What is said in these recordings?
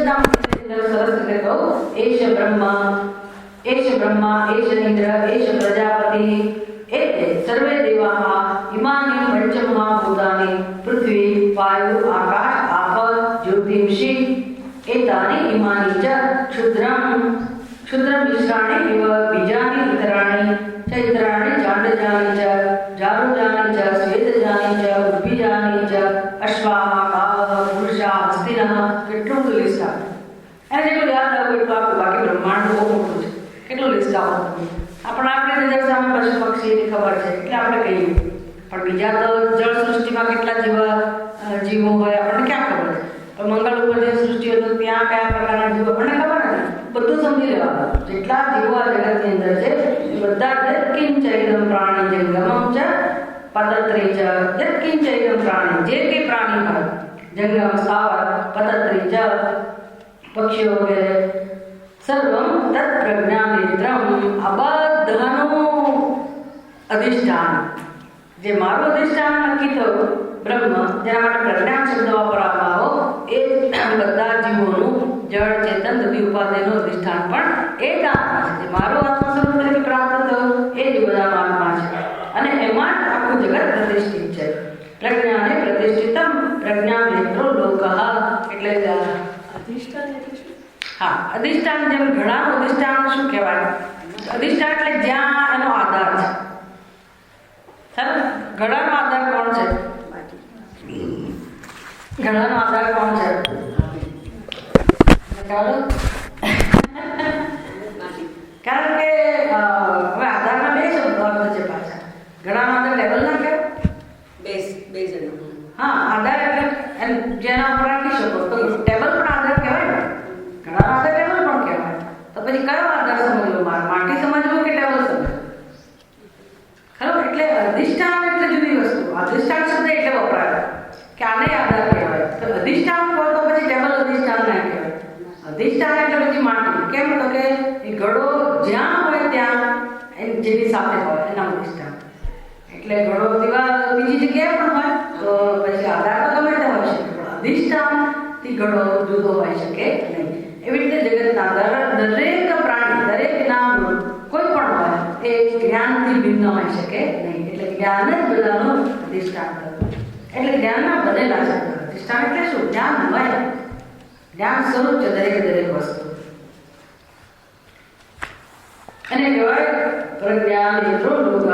રચના સરસ રીતે કહું, ash Brahma ash Indra ash Prajapati एते सर्वे देवाः इमानि पंचमहाभूतानि पृथ्वी वायु आकाश आप ज्योतिषि एतानि इमानि च क्षुद्रमिश्राणि इव बीजानि इतराणि चाण्डजानि च जारुजानि च श्वेतजानि च उद्भिजानि च अश्वाः गावः पुरुषाः हस्तिनः કેટલું લિસ્ટ આવે એને જેટલું યાદ આવે એટલું આપણે બાકી બ્રહ્માંડ બહુ મોટું છે કેટલું લિસ્ટ આવે આપણે આપણી નજર સામે પશુ પક્ષીની ખબર છે એટલે આપણે કહીએ પણ બીજા તો જળ સૃષ્ટિમાં કેટલા જીવો હોય આપણને ક્યાં ખબર છે પણ મંગળ ઉપર જે સૃષ્ટિ હોય તો ત્યાં કયા પ્રકારના જીવો આપણને ખબર નથી બધું સમજી લેવાનું જેટલા જીવો આ જગતની અંદર છે એ બધા યત્કિંચૈદમ પ્રાણી જંગમમ ચ પતત્રી ચ યત્કિંચૈદમ પ્રાણી જે કંઈ પ્રાણી હોય જંગમ સ્થાવર પતત્રી ચ પક્ષીઓ વગેરે સર્વમ તત્ પ્રજ્ઞાનેત્રમ આ બધાનું અધિષ્ઠાન જે મારું અધિષ્ઠાન નક્કી થયું બ્રહ્મ જેના માટે પ્રજ્ઞાન શબ્દ વાપરવામાં આવ્યો એ બધા જીવોનું જળ ચેતન બધી ઉપાધિનું અધિષ્ઠાન પણ એ જ આત્મા છે જે મારું આત્મા સ્વરૂપ તરીકે પ્રાપ્ત થયું એ જ બધા આત્મા છે અને એમાં જ આખું જગત પ્રતિષ્ઠિત છે પ્રજ્ઞાને પ્રતિષ્ઠિતમ પ્રજ્ઞાનેત્રો લોકઃ એટલે અધિષ્ઠાન એટલે શું? હા અધિષ્ઠાન જેમ ઘડાનું અધિષ્ઠાન શું કહેવાય અધિષ્ઠાન એટલે જ્યાં એનો આધાર છે સર ઘડાનો આધાર કોણ છે ઘડાનો આધાર કોણ છે કારણ કે હવે આધારના બે શબ્દો અર્થ છે પાછા ઘડાનો આધાર લેવલ ના કહેવાય બે જણ હા આધાર એટલે જેના ઉપર રાખી શકો તો ટેબલ પણ આધાર કહેવાય ને ઘણા આધાર ટેબલ પણ કહેવાય તો પછી કયો આધાર સમજવો માટી સમજવું કે ટેબલ સમજવું ખરો એટલે અધિષ્ઠાન એટલે જુદી વસ્તુ અધિષ્ઠાન શબ્દ એટલે વપરાય કે આને આધાર કહેવાય તો અધિષ્ઠાન કહો તો પછી ટેબલ અધિષ્ઠાન ના કહેવાય અધિષ્ઠાન એટલે પછી માટી કેમ તો કે એ ઘડો જ્યાં હોય ત્યાં જેની સાથે હોય એના અધિષ્ઠાન એટલે ઘડો બીજી જગ્યાએ પણ હોય તો પછી આધાર તો ગમે તે હોય શકે પણ અધિષ્ઠાનથી ઘડો જુદો હોઈ શકે નહીં એવી રીતે જગતના દરેક પ્રાણી દરેકના કોઈ પણ હોય એ જ્ઞાનથી ભિન્ન હોઈ શકે નહીં એટલે જ્ઞાન જ બધાનું અધિષ્ઠાન થયું એટલે જ્ઞાનના બનેલા છે અધિષ્ઠાન એટલે શું જ્ઞાન હોય જ્ઞાન સ્વરૂપ છે દરેક વસ્તુ અને કહેવાય પ્રજ્ઞાનેત્રો લોકઃ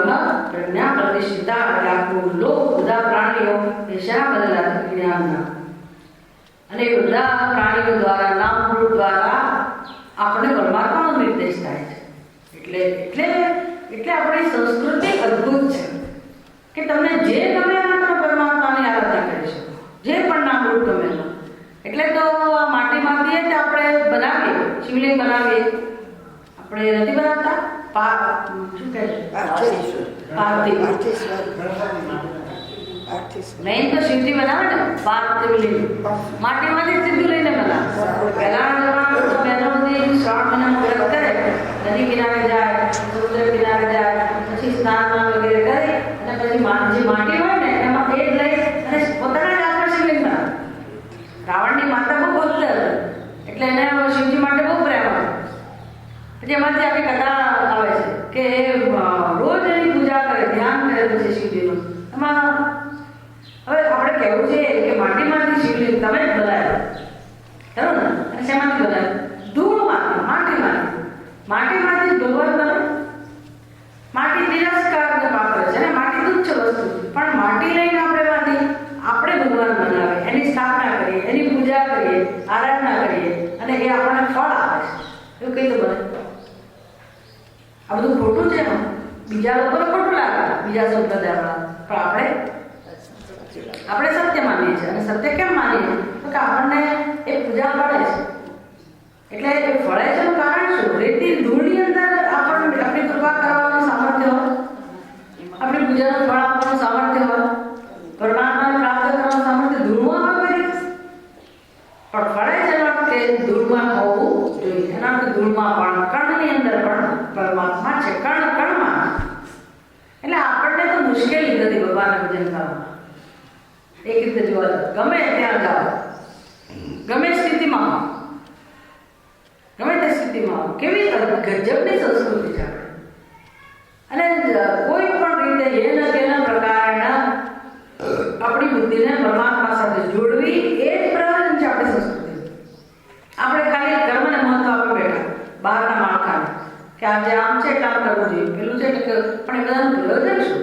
પ્રજ્ઞા પ્રતિષ્ઠિતા એટલે આખું લોક બધા પ્રાણીઓ એ શા બનેલા છે જ્ઞાનના અને બધા પ્રાણીઓ દ્વારા નામ રૂપ દ્વારા આપણને પરમાત્માનો નિર્દેશ થાય છે એટલે આપણી સંસ્કૃતિ અદ્ભુત છે કે તમને જે ગમે એમાં તમે પરમાત્માની આરાધના કરી શકો જે પણ નામ રૂપ ગમે એમાં એટલે તો આ માટીમાંથી જ આપણે બનાવીએ શિવલિંગ બનાવીએ આપણે નથી બનાવતા શું કહે છે પાર્થિવ મેઇન તો શિવજી બનાવે ને પાર્થિવ લિંગ માટીમાંથી સીધું લઈને બનાવે પહેલાના જમાનામાં બહેનો બધી શ્રાવણ મહિનામાં વ્રત કરે નદી કિનારે જાય સમુદ્ર કિનારે જાય પછી સ્નાન વગેરે કરી અને પછી જે માટી હોય ને એમાં એ જ લઈ અને પોતાના જ આસપાસ શિવલિંગ બનાવે રાવણની માતા બહુ ભક્ત એટલે એને શિવજી માટે બહુ પ્રેમ આવે પછી એમાંથી આપણી કથા આવે છે કે રોજ એની પૂજા કરે ધ્યાન કરે પછી શિવજીનું એમાં હવે આપણે કહેવું છે કે માટીમાંથી શિવલિંગ તમે જ બનાવ્યો ખરું ને અને શેમાંથી બનાવ્યું ધૂળમાંથી માટીમાંથી ભગવાન તમે માટી તિરસ્કારને પાત્ર છે ને માટી તુચ્છ વસ્તુ પણ માટી લઈને આપણે ભગવાન બનાવે એની સ્થાપના કરીએ એની પૂજા કરીએ આરાધના કરીએ અને એ આપણને ફળ આપે છે એવું કઈ તો બને આ બધું ખોટું છે બીજા લોકોને ખોટું લાગે બીજા સંપ્રદાયવાળા પણ આપણે સત્ય માનીએ છીએ અને સત્ય કેમ માનીએ તો કે આપણને એ પૂજા ફળે છે એટલે એ ફળે છે એનું કારણ શું રેતી ધૂળની અંદર આપણી કૃપા કરવાનું સામર્થ્ય હોય આપણી પૂજાનું ફળ આપવાનું સામર્થ્ય હોય પરમાત્માને પ્રાપ્ત કરવાનું સામર્થ્ય ધૂળમાં હોય કરી પણ ફળે છે કે ધૂળમાં હોવું જોઈએ એના ધૂળમાં પણ કણની અંદર પણ પરમાત્મા છે કણમાં એટલે આપણને તો મુશ્કેલી નથી ભગવાનને પૂજન કરવામાં એક રીતે જોવા ગમે ત્યાં જાઓ ગમે સ્થિતિમાં ગજબની સંસ્કૃતિ છે અને કોઈ પણ રીતે એના તેના પ્રકારના આપણી બુદ્ધિને પરમાત્મા સાથે જોડવી એ જ પ્રયોજન છે આપણી સંસ્કૃતિ. આપણે ખાલી કર્મને મહત્વ આપી બેઠા બહારના માળખાને કે આજે આમ છે એટલે આમ કરવું જોઈએ, પેલું છે એટલે પણ એ બધાનું પ્રયોજન શું?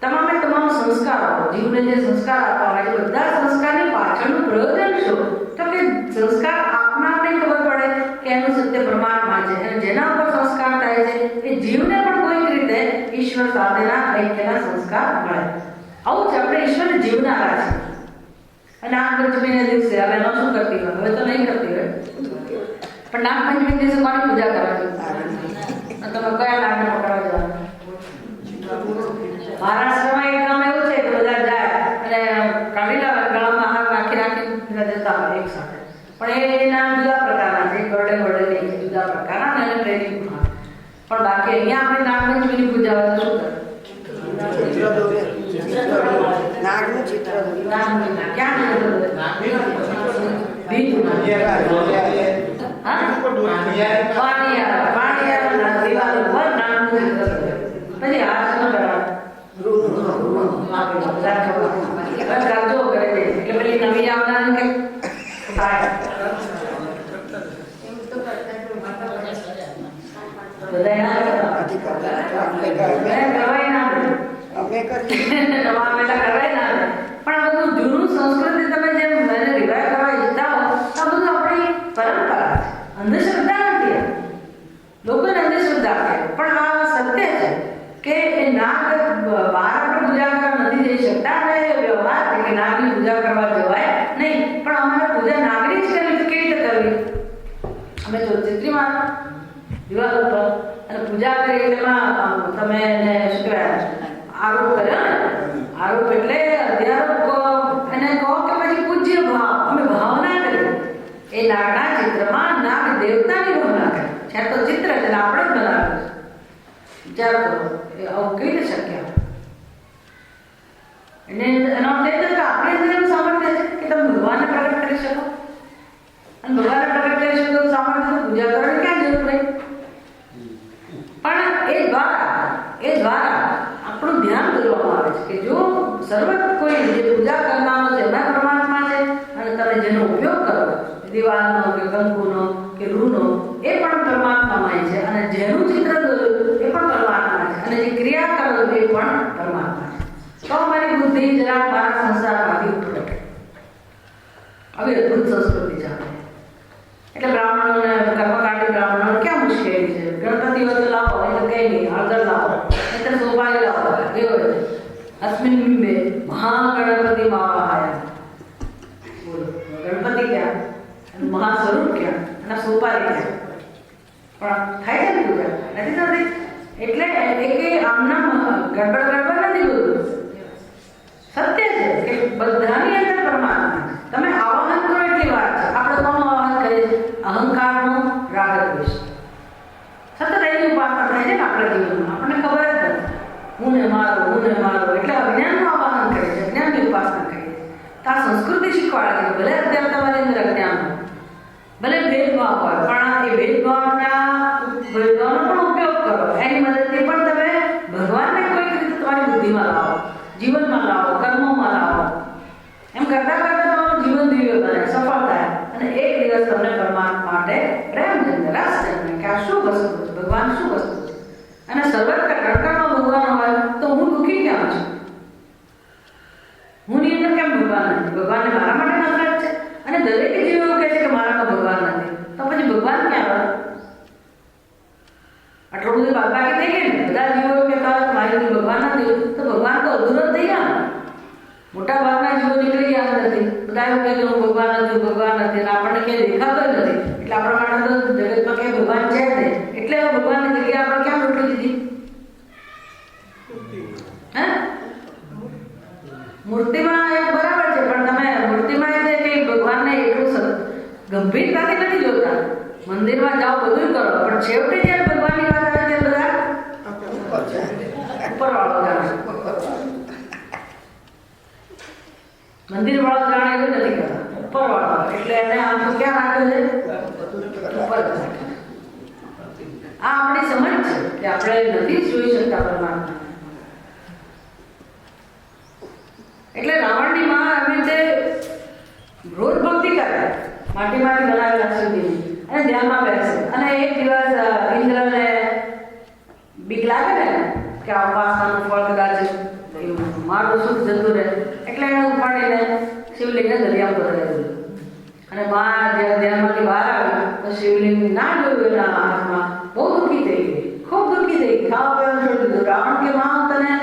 તમામે તમામ સંસ્કારો, જીવને જે સંસ્કાર આપવા હોય છે બધા સંસ્કારની પાછળનું પ્રયોજન શું? તો કે સંસ્કાર આપનારને ખબર પડે કે એનું સત્ય પરમાત્મા છે અને જેના ઉપર સંસ્કાર થાય છે એ જીવને પણ કોઈક રીતે ઈશ્વર સાથેના ઐક્યના સંસ્કાર મળે. આવું જ આપણે ઈશ્વરને જીવનારા છે. અને નાગપંચમીના દિવસે હવે એનો શું કરતી હોય? હવે તો નહીં કરતી હોય, પણ નાગપંચમી દિવસે કોની પૂજા કરવા જોઈએ? તમે કયા નાગને પકડવા જવાનું? મહારાષ્ટ્રમાં એક ગામ એવું છે કે બધા જાય અને કાઢી લાવે, ગળામાં હાર રાખી જતા હોય એક સાથે. પણ એના જુદા પ્રકારના છે, ગરડે નહીં, જુદા પ્રકારના અને ટ્રેનિંગ. પણ બાકી અહીંયા આપણે નાગપંચમીની પૂજા હોય તો શું કરે? નાગનું ચિત્ર ક્યાં નવી આવનાર કે જૂનું સંસ્કૃતિ તમે જેમ રિવાઇવ કરવા ઈચ્છતા હો આ બધું આપણી પરંપરા છે, અંધશ્રદ્ધા નથી. લોકોને અંધશ્રદ્ધા છે, પણ આ સત્ય છે કે એ નાગ બહાર આપણે પૂજા કરવા નથી જઈ શકતા અને વ્યવહાર છે કે નાગની પૂજા કરવા જવાય નહીં. પણ અમારે પૂજા નાગની જ કરવી તો કેવી રીતે કરવી? અમે જો ચિત્રીમાં દિવાલ ઉપર અને પૂજા કરી એટલે એમાં તમે એને શું કહેવાય આરોપ કર્યો ને, આરોપ એટલે અધ્યારોપ એને કહો કે પછી પૂજ્ય ભાવ, અમે ભાવના કરી. એ નાગના ચિત્રમાં નાગ દેવતાની ભાવના કરી છે તો ચિત્ર છે આપણે જ બનાવ્યું છે. વિચાર કરો આવું કેવી રીતે શક્ય? એને એનો અર્થ એ છે કે આપણે અંદર એવું સામર્થ્ય છે કે તમે ભગવાનને પ્રગટ કરી શકો અને ભગવાનને પ્રગટ કરી શકો તો સામર્થ્ય પૂજા કરવાની ક્યાં જરૂર નહીં. પણ એ દ્વારા આપણું ધ્યાન દોરવામાં આવે છે કે જો સર્વ કોઈ જે પૂજા કરનારો છે એના પરમાત્મા છે અને તમે જેનો ઉપયોગ કરો દિવાલનો કે કંકુનો કે રૂનો એ પણ પરમાત્મામય છે અને જેનું ચિત્ર દોર્યું એ પણ પરમાત્મા છે અને જે ક્રિયા કરો એ પણ પરમાત્મા છે. તો અમારી બુદ્ધિ જરા મારા સંસારમાંથી ઉઠે. આવી અદભુત સંસ્કૃતિ છે. એટલે બ્રાહ્મણોને કર્મકાંડી બ્રાહ્મણોને ક્યાં મુશ્કેલી છે? ગણપતિ વચ્ચે લાવો એટલે કઈ નહીં, હળદર લાવો એટલે સોપારી લાવો એવો છે. અસ્મિન બિંબે મહાગણપતિ માવાહાય. બોલો ગણપતિ ક્યાં અને મહાસ્વરૂપ ક્યાં અને સોપારી ક્યાં? પણ થાય છે ને પૂજા નથી થતી. એટલે એક આમના ગડબડ નથી બધું. સત્ય છે કે બધાની અંદર પરમાત્મા છે. તમે આવાહન કરો એટલી વાત છે. આપણે કોનું આવાહન કરીએ છીએ? અહંકારનો, રાગ દ્વેષ. સતત એની ઉપાસના થાય છે ને આપણા જીવનમાં. આપણને ખબર જ નથી. હું ને મારો એટલે અજ્ઞાનનું આવાહન કરે છે, અજ્ઞાનની ઉપાસના કરીએ છીએ. તો આ સંસ્કૃતિ શીખવાડે છે ભલે અત્યારે તમારી અંદર અજ્ઞાન હોય, ભલે ભેદભાવ હોય, પણ એ ભેદભાવનો પણ ઉપયોગ કરો. એની મદદથી પણ તમે ભગવાનને કોઈક રીતે તમારી બુદ્ધિમાં લાવો, જીવનમાં લાવો, કર્મોમાં લાવો. એમ કરતા તમારું જીવન દિવ્ય બને, સફળ થાય અને એક દિવસ તમને પરમાત્મા માટે પ્રેમ જન્મે, રસ જન્મે કે આ શું વસ્તુ છે, ભગવાન શું વસ્તુ છે. અને સર્વત્ર કણકણમાં ભગવાન હોય તો હું દુઃખી કેમ છું? હું ની અંદર કેમ ભગવાન નથી? ભગવાનને મારા માટે નફરત છે અને દરેક જીવ એવું કહે છે કે મારામાં ભગવાન નથી. તો પછી ભગવાન ક્યાં આવે? આટલું બધું બાકી થઈ ગયું ને. બધા જીવો કહેતા હોય મારી અંદર ભગવાન નથી તો ભગવાન તો અધૂરો થઈ ગયા. મોટા ભાગના જીવો નીકળી ગયા નથી. બધા એવું કહે કે હું ભગવાન નથી અને આપણને ક્યાંય દેખાતો જ નથી. એટલે આપણા માટે તો જગતમાં ક્યાંય ભગવાન છે જ નહીં. એટલે ભગવાનની જગ્યાએ આપણે ક્યાં રોટલી દીધી? હે મૂર્તિમાં એ બરાબર છે, પણ તમે મૂર્તિમાં એ કે ભગવાનને એટલું ગંભીરતાથી નથી જોતા. મંદિરમાં જાઓ બધું કરો, પણ છેવટે જ્યારે ભગવાનની વાત આવે ત્યારે બધા ઉપરવાળો જાણે. મંદિર વાળો જાણે એવું નથી કરતા, ઉપરવાળો. એટલે એને આમ તો ક્યાં રાખ્યો છે? ઉપર. કે આપણે નથી જોઈ શકતા પરમાત્મા. એટલે રાવણની માં આવી રીતે રોજ ભક્તિ કરે, માટીમાંથી બનાવેલા શિવજીની, અને ધ્યાનમાં બેસે. અને એક દિવસ ઇન્દ્રને બીક લાગે ને કે આ ઉપાસનાનું ફળ કદાચ મારું સુખ જતું રહે, એટલે એને ઉપાડીને શિવલિંગને દરિયામાં પધરાવી દીધું. અને માં જ્યારે ધ્યાનમાંથી બહાર આવી તો શિવલિંગ ના જોયું એના હાથમાં, બહુ દુઃખી થઈ ગઈ, ખૂબ દુઃખી થઈ ગઈ. ખાવા પીવાનું છોડી દીધું. રાવણ કે માં તને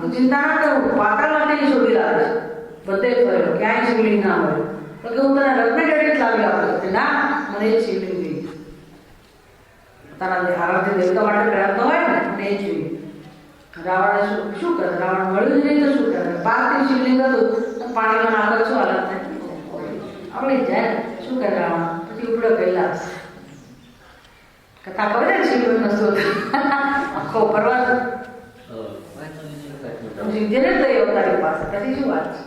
તું ચિંતા ના કરું, પાતાળ માટે છોડી લાવે છે, બધે ફર્યો, ક્યાંય શિવલિંગ ના મળ્યું. તો કે હું તને રત્ન જડિત લાવી આપું છું. ના, મને એ શિવલિંગ જોઈએ. તારા આરાધ્ય દેવતા માટે પ્રયત્ન હોય ને, મને એ જોઈએ. રાવણે શું કરે? રાવણ મળ્યું જ નહીં તો શું કરે? પાર્થિવ શિવલિંગ હતું તો પાણીમાં નાખો શું હાલત થાય? આવડી જાય. શું કરે રાવણ? પછી ઉપડો પહેલા કથા ખબર ને શિવલિંગ નતું આખો પર્વત શિવજીને લઈ અવતારી પાસે. પછી શું વાત છે?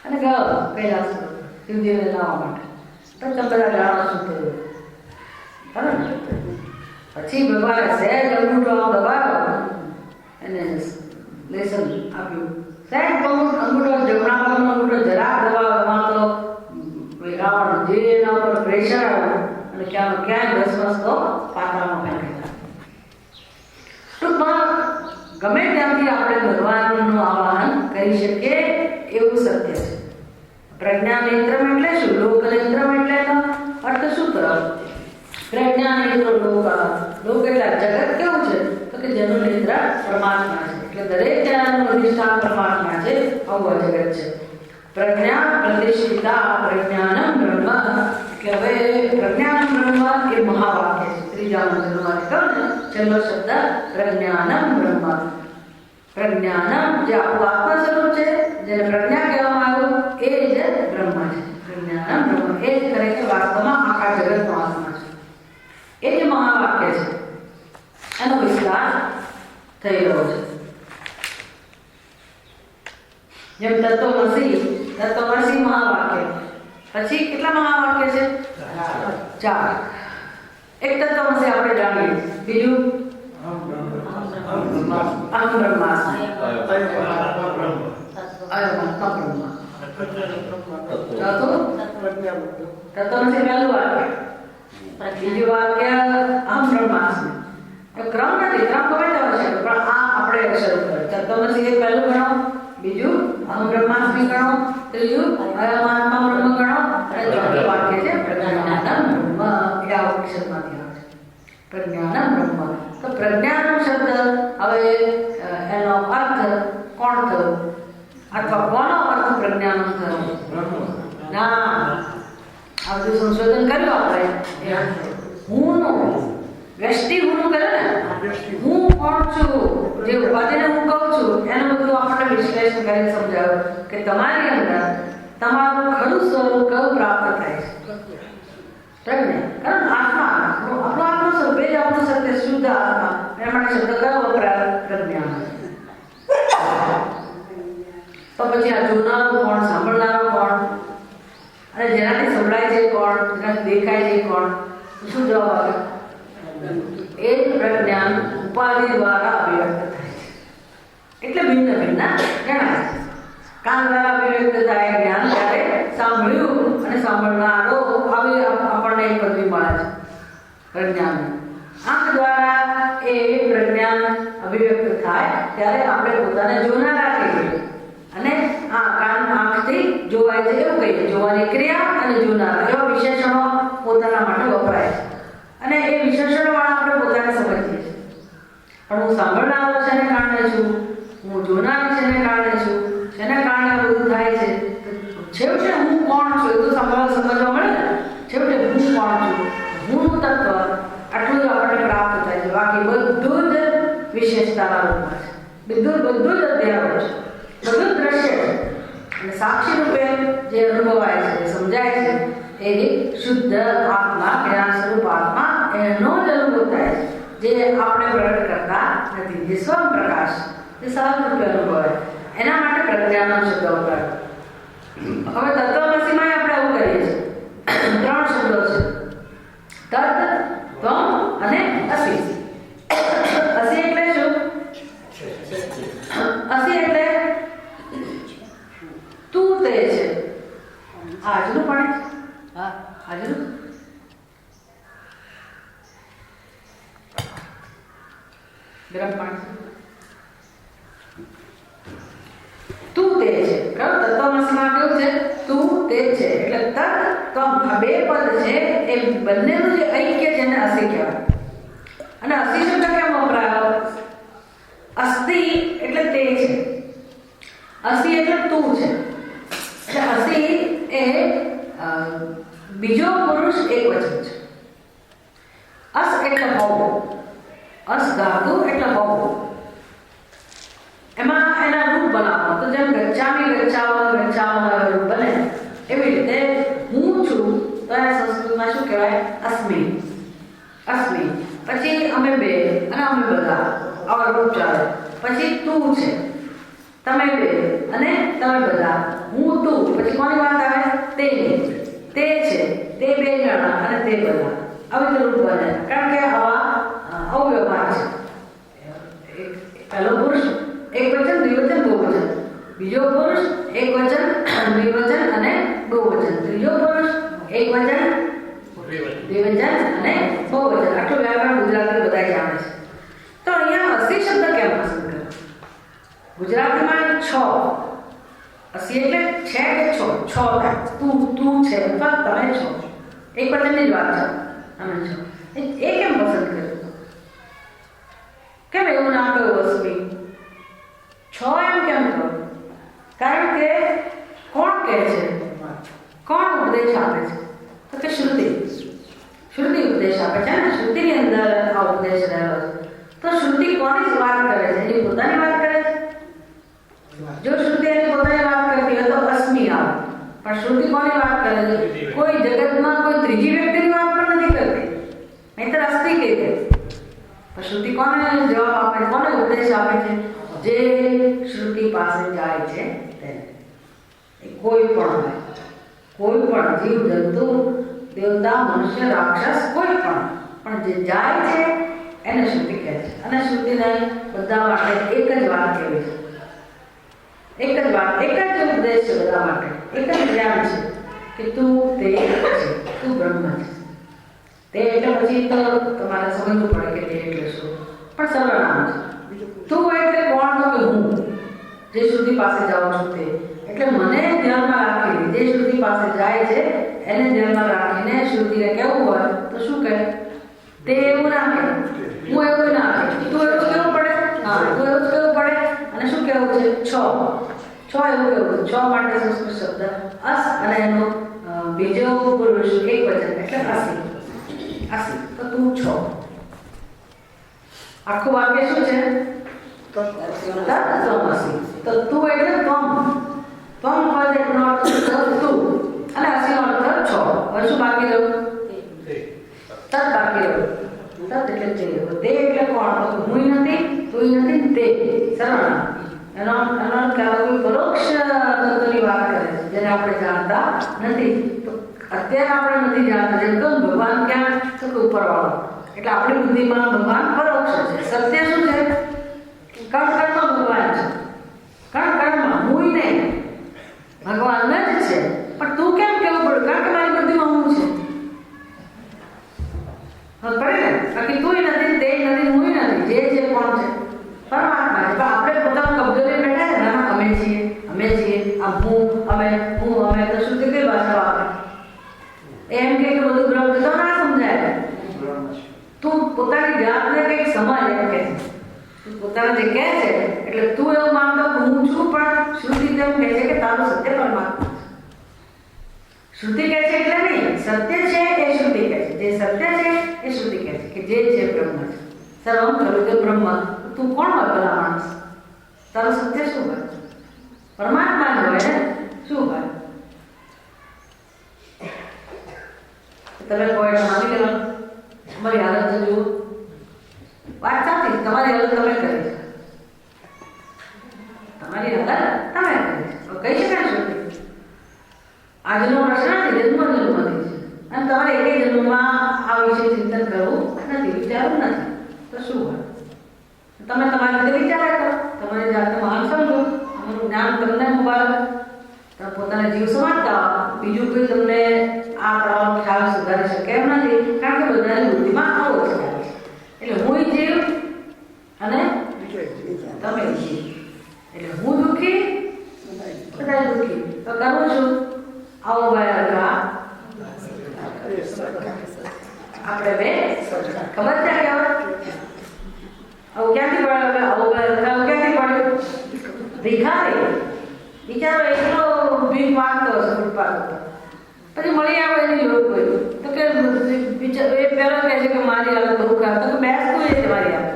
અને ગયો કૈલાસ શિવજીને લાવવા માટે. તો તમે બધા જાણો શું થયું, ખરું ને? પછી ભગવાને સહેજ અંગૂઠો દબાવ્યો, એને લેસન આપ્યું. સહેજ અંગૂઠો, જમણા પગનો અંગૂઠો જરાક દબાવ્યો, તો રાવણ જે એના ઉપર પ્રેશર આવ્યું અને ક્યાંય ભસ્મસ તો પાતાળમાં ફેંકી દીધા. ટૂંકમાં ગમે ત્યાંથી આપણે ભગવાનનું આવાહન કરી શકીએ એવું સત્ય છે. પ્રજ્ઞા નેત્રમ એટલે શું? લોક નેત્રમ એટલે અર્થ શું કરો? પ્રજ્ઞા નેત્ર લોક એટલે જગત કેવું છે? તો કે જેનું નેત્ર પરમાત્મા છે. એટલે દરેક જણાનું અધિષ્ઠાન પરમાત્મા છે. આવું જગત છે. પ્રજ્ઞા પ્રતિષ્ઠિતા પ્રજ્ઞાનમ બ્રહ્મ. એટલે હવે પ્રજ્ઞાનમ બ્રહ્મ એ મહાવાક્ય છે. ત્રીજા મંત્રમાં કહ્યું ને, છેલ્લો શબ્દ પ્રજ્ઞાનમ બ્રહ્મ. પ્રજ્ઞાનમ જે આપણું આત્મા સ્વરૂપ છે, જેને પ્રજ્ઞા કહેવામાં આવ્યું, એ જ બ્રહ્મ છે. પ્રજ્ઞાનમ બ્રહ્મ એ જ ખરેખર વાસ્તવમાં આખા જગતનો આત્મા છે. એ જ મહાવાક્ય છે. એનો વિસ્તાર થઈ રહ્યો છે. જેમ તત્વમસી મહાવાક્ય. પછી કેટલા મહાવાક્ય છે? 4. એક તત્વમસી આપણે જાણીએ, બીજું અહમ બ્રહ્માસ્મિ, અયમાત્મા બ્રહ્મ. ચોથું તત્વમસી પહેલું વાક્ય, બીજું વાક્ય અહમ બ્રહ્માસ્મિ. ક્રમ નથી, ક્રમ ગમે તે હશે, પણ આ આપણે શરૂ કર્યું. તત્વમસી એ પહેલું ગણો, બીજું અહમ બ્રહ્માસ્મિ ગણો, ત્રીજું અયમાત્મા બ્રહ્મ ગણો, અને ચોથું વાક્ય છે પ્રજ્ઞાનમ બ્રહ્મ. એ આ અક્ષરમાંથી આવે છે, પ્રજ્ઞાનમ બ્રહ્મ. તો પ્રજ્ઞાનમ શબ્દ હવે એનો અર્થ કોણ થયો, અથવા કોનો અર્થ પ્રજ્ઞાનમ થયો? ના, આ બધું સંશોધન કર્યું આપણે. હુંનું વ્યષ્ટિ હુંનું કર્યું ને, હું કોણ છું, જે ઉપાધિને હું કહું છું, એનું બધું આપણને વિશ્લેષણ કરીને સમજાવ્યું કે તમારી અંદર તમારું ખરું સ્વરૂપ કયું પ્રાપ્ત થાય છે? પ્રજ્ઞા. કારણ આત્મા, આપણું આત્મા સ્વરૂપ એ જ આપણું સત્ય શુદ્ધ આત્મા. એના માટે શબ્દ કયો વપરાય? પ્રજ્ઞા. તો પછી આ જોનારું કોણ, સાંભળનારું કોણ, અને જેનાથી સંભળાય છે કોણ, જેનાથી દેખાય છે કોણ? શું જવાબ આવે? એ જ પ્રજ્ઞાન ઉપાધિ દ્વારા અભિવ્યક્ત થાય છે. એટલે ભિન્ન ભિન્ન જણાય છે. કાન દ્વારા અભિવ્યક્ત થાય જ્ઞાન, ત્યારે સાંભળ્યું અને સાંભળનારો આવી આપણને એક પદવી મળે છે પ્રજ્ઞાન. આંખ દ્વારા એ પ્રજ્ઞાન અભિવ્યક્ત થાય ત્યારે આપણે પોતાને જોનારા કહીએ, અને આંખથી જોવાય છે એવું કહીએ. જોવાની ક્રિયા અને જોનારા એવા વિશેષણો પોતાના માટે વપરાય છે, અને એ વિશેષણોવાળા આપણે પોતાને સમજીએ છીએ. પણ હું સાંભળનારો શેને કારણે છું, હું જોનારી શેને કારણે છું, શેને કારણે બધું થાય છે? છેવટે હું કોણ છું એ તો સમજવા મળે ને. છેવટે હું કોણ છું, હુંનું તત્વ આટલું જ આપણને પ્રાપ્ત થાય છે. બાકી બધું જ વિશેષતાના રૂપમાં છે, બધું જ અધ્યારો છે, બધું દ્રશ્ય છે. અને સાક્ષી રૂપે જે અનુભવાય છે, સમજાય છે, એ શુદ્ધ આત્મા, જ્ઞાન સ્વરૂપ આત્મા, એનો જ અનુભવ થાય છે, જે આપણે પ્રગટ કરતા નથી, જે સ્વયં પ્રકાશ, જે સહજ રૂપે અનુભવાય. એના માટે પ્રજ્ઞાનો શબ્દ વપરાય. હવે તત્વમસીમાં આપણે આવું કરીએ છીએ. 3 શબ્દો છે, તત્, ત્વમ અને અસી. આજનું પાણી છે? હા આજનું ગરમ પાણી છે. તું તે છે બરાબર. તત્વમસીમાં કેવું છે? તું તે છે એટલે તત્ તમ આ બે પદ છે એ બંનેનું જે ઐક્ય છે એને અસી કહેવાય. અને અસી શબ્દ કેમ વપરાયો? અસ્તિ એટલે તે છે, અસી એટલે તું છે. એટલે અસી એ બીજો પુરુષ એક વચન છે. અસ એટલે હોવું, અસ ધાતુ એટલે હોવું. એમાં એના રૂપ બનાવો તો જેમ ગચ્છામી ગચ્છાવહ ગચ્છામહ રૂપ બને એવી રીતે હું છું તો એ સંસ્કૃતમાં શું કહેવાય? અસ્મિ. અસ્મિ પછી અમે બે અને અમે બધા આવા રૂપ ચાલે. પછી તું છે, તમે બે અને તમે બધા, હું તું, પછી કોની વાત આવે? તેની. તે છે, તે બે જણા અને તે બધા આવી રીતે રૂપ બને. કારણ કે આવા અવ્યવહાર છે. પહેલો પુરુષ એક વચન, દ્વિવચન, બહુવચન. બીજો પુરુષ એક વચન, દ્વિવચન અને બહુવચન. ત્રીજો પુરુષ એક વચન, દ્વિવચન અને બહુવચન. આટલું વ્યાકરણ ગુજરાતી બધા જાણે છે. તો અહીંયા અસી શબ્દ કેમ પસંદ કર્યો? ગુજરાતીમાં છ. અસી એટલે છે કે છ થાય. તું છે અથવા તમે છો. એક વચનની જ વાત છે. તમે છો એ કેમ પસંદ કર્યું? કેમ એવું ના કહ્યું અસ્મી? છ એમ કેમ કહ્યું? કારણ કે કોણ કહે છે? કોણ ઉપદેશ આપે છે? તો કે શ્રુતિ. શ્રુતિ ઉપદેશ આપે છે ને. શ્રુતિની અંદર આ ઉપદેશ રહેલો છે. તો શ્રુતિ કોની વાત કરે છે? એની પોતાની વાત કરે છે. જો શ્રુતિ એની પોતાની વાત કરતી હોય તો અસ્મી આવે. પણ શ્રુતિ કોની વાત કરે છે? કોઈ જગતમાં કોઈ ત્રીજી વ્યક્તિની વાત પણ નથી કરતી. નહીંતર અસ્તિ કહી દે. પણ શ્રુતિ કોને જવાબ આપે, કોને ઉપદેશ આપે છે? જે શ્રુતિ પાસે જાય છે તેને. એ કોઈ પણ હોય, કોઈ પણ જીવ જંતુ, દેવતા, મનુષ્ય, રાક્ષસ, કોઈ પણ જે જાય છે એને શ્રુતિ કહે છે. અને શ્રુતિને બધા માટે એક જ વાત કહેવી છે. એક જ વાત, એક જ ઉપદેશ છે બધા માટે. એક જ જ્ઞાન છે કે તું તે છે, તું બ્રહ્મ છે. તે એટલે પછી તો તમારે સમજવું પડે કે તે એટલે શું. પણ સરળ નામ છે. તું એટલે કોણ? તો કે હું જે શ્રુતિ પાસે જાઉં છું તે. એટલે મને ધ્યાનમાં રાખીને જે શ્રુતિ પાસે જાય છે એને ધ્યાનમાં રાખીને શ્રુતિને કહેવું હોય તો શું કહે? તે એવું ના કહે, હું એવું ના કહે, તું એવું કહેવું પડે. હા, તું એવું જ કહેવું પડે. અને શું કહેવું છે? છ એવું કહેવું. છ માટે સંસ્કૃત શબ્દ અસ અને એનો બીજો પુરુષ એક વચન એટલે અસી. અસી તો તું છો. આખું વાક્ય શું છે? તત્વમસી. તો તું એટલે ત્વમ. ત્વમ પદ એટલો અર્થ તું અને અસીનો અર્થ છો. હવે શું બાકી રહ્યું? તત બાકી રહ્યું. તત એટલે તે. તે એટલે કોણ? તો હું નથી, તું નથી, તે. સરળ. એનો કોઈ પરોક્ષ તત્વની વાત કરે છે જેને આપણે જાણતા નથી. તો અત્યારે આપણે નથી જાણતા. જેમ તો ભગવાન ક્યાં? તો કે ઉપરવાળો. એટલે આપણી બુદ્ધિમાં ભગવાન પરોક્ષ છે. સત્ય શું છે? કણ ભગવાન છે. કણ હું નહીં, ભગવાન જ છે. પણ તું કેમ કેવું પડે? કારણ કે મારી બુદ્ધિમાં હું છે. પડે ને. બાકી તું નથી, તે નથી, હું નથી. જે છે કોણ છે? પરમાત્મા છે. પણ આપણે પોતાનો કબજો લઈ બેઠા છે ને. અમે છીએ. આ હું અમે તો શું કઈ ભાષા વાપરે? એમ કે બધું બ્રહ્મ તો ના સમજાય. તું પોતાની જાતને કંઈક સમજ એમ કે પોતાને જે કહે છે એટલે તું એવું માનતો હું છું. પણ શ્રુતિ તેમ કહે છે કે તારું સત્ય પરમાત્મા છે. શ્રુતિ કહે છે એટલે નહીં, સત્ય છે એ શ્રુતિ કહે છે. જે સત્ય છે એ શ્રુતિ કહે છે કે જે છે બ્રહ્મ છે. સર્વમ ખલુતે બ્રહ્મ. તું કોણ હોય પેલા માણસ? તારું સત્ય શું હોય? પરમાત્મા જ હોય ને. શું હોય? તમે કોઈ માની લેવાનું. તમારી હાલત જુઓ. વાત સાચી. તમારી હાલત તમે કરી છે. તમારી હાલત તમે કરી છે. કહી શકાય શું? આજનો પ્રશ્ન નથી, જન્મથી છે. અને તમારે એક જન્મમાં આ વિશે ચિંતન કરવું નથી, વિચારવું નથી. તો શું હોય? તમે તમારી રીતે વિચાર્યા કરો. તમારી જાતને મહાન સમજો. અમારું જ્ઞાન તમને મુબારક. તમે પોતાના જીવ સમાજતા બીજું કોઈ તમને આ પ્રમાણનો ખ્યાલ સુધારી શકે એમ નથી, કારણ કે બધાની બુદ્ધિમાં આવો જ ખ્યાલ છે. એટલે હું જીવ અને તમે જીવ, એટલે હું દુઃખી બધા દુઃખી, તો કરું છું આવો ભાઈ હરખા આપણે બે ખબર છે કે આવું ક્યાંથી પડે? આવો ભાઈ હરખા ક્યાંથી પડ્યું? ભિખારી બિચારો એકલો ભીખ માંગતો હશે ફૂટપાથ ઉપર, પછી મળી આવે એની જરૂર કોઈ તો કે બિચારો એ પહેલો કહે છે કે મારી હાલત બહુ ખરાબ, તો કે બેસ કોઈ છે મારી હાલત,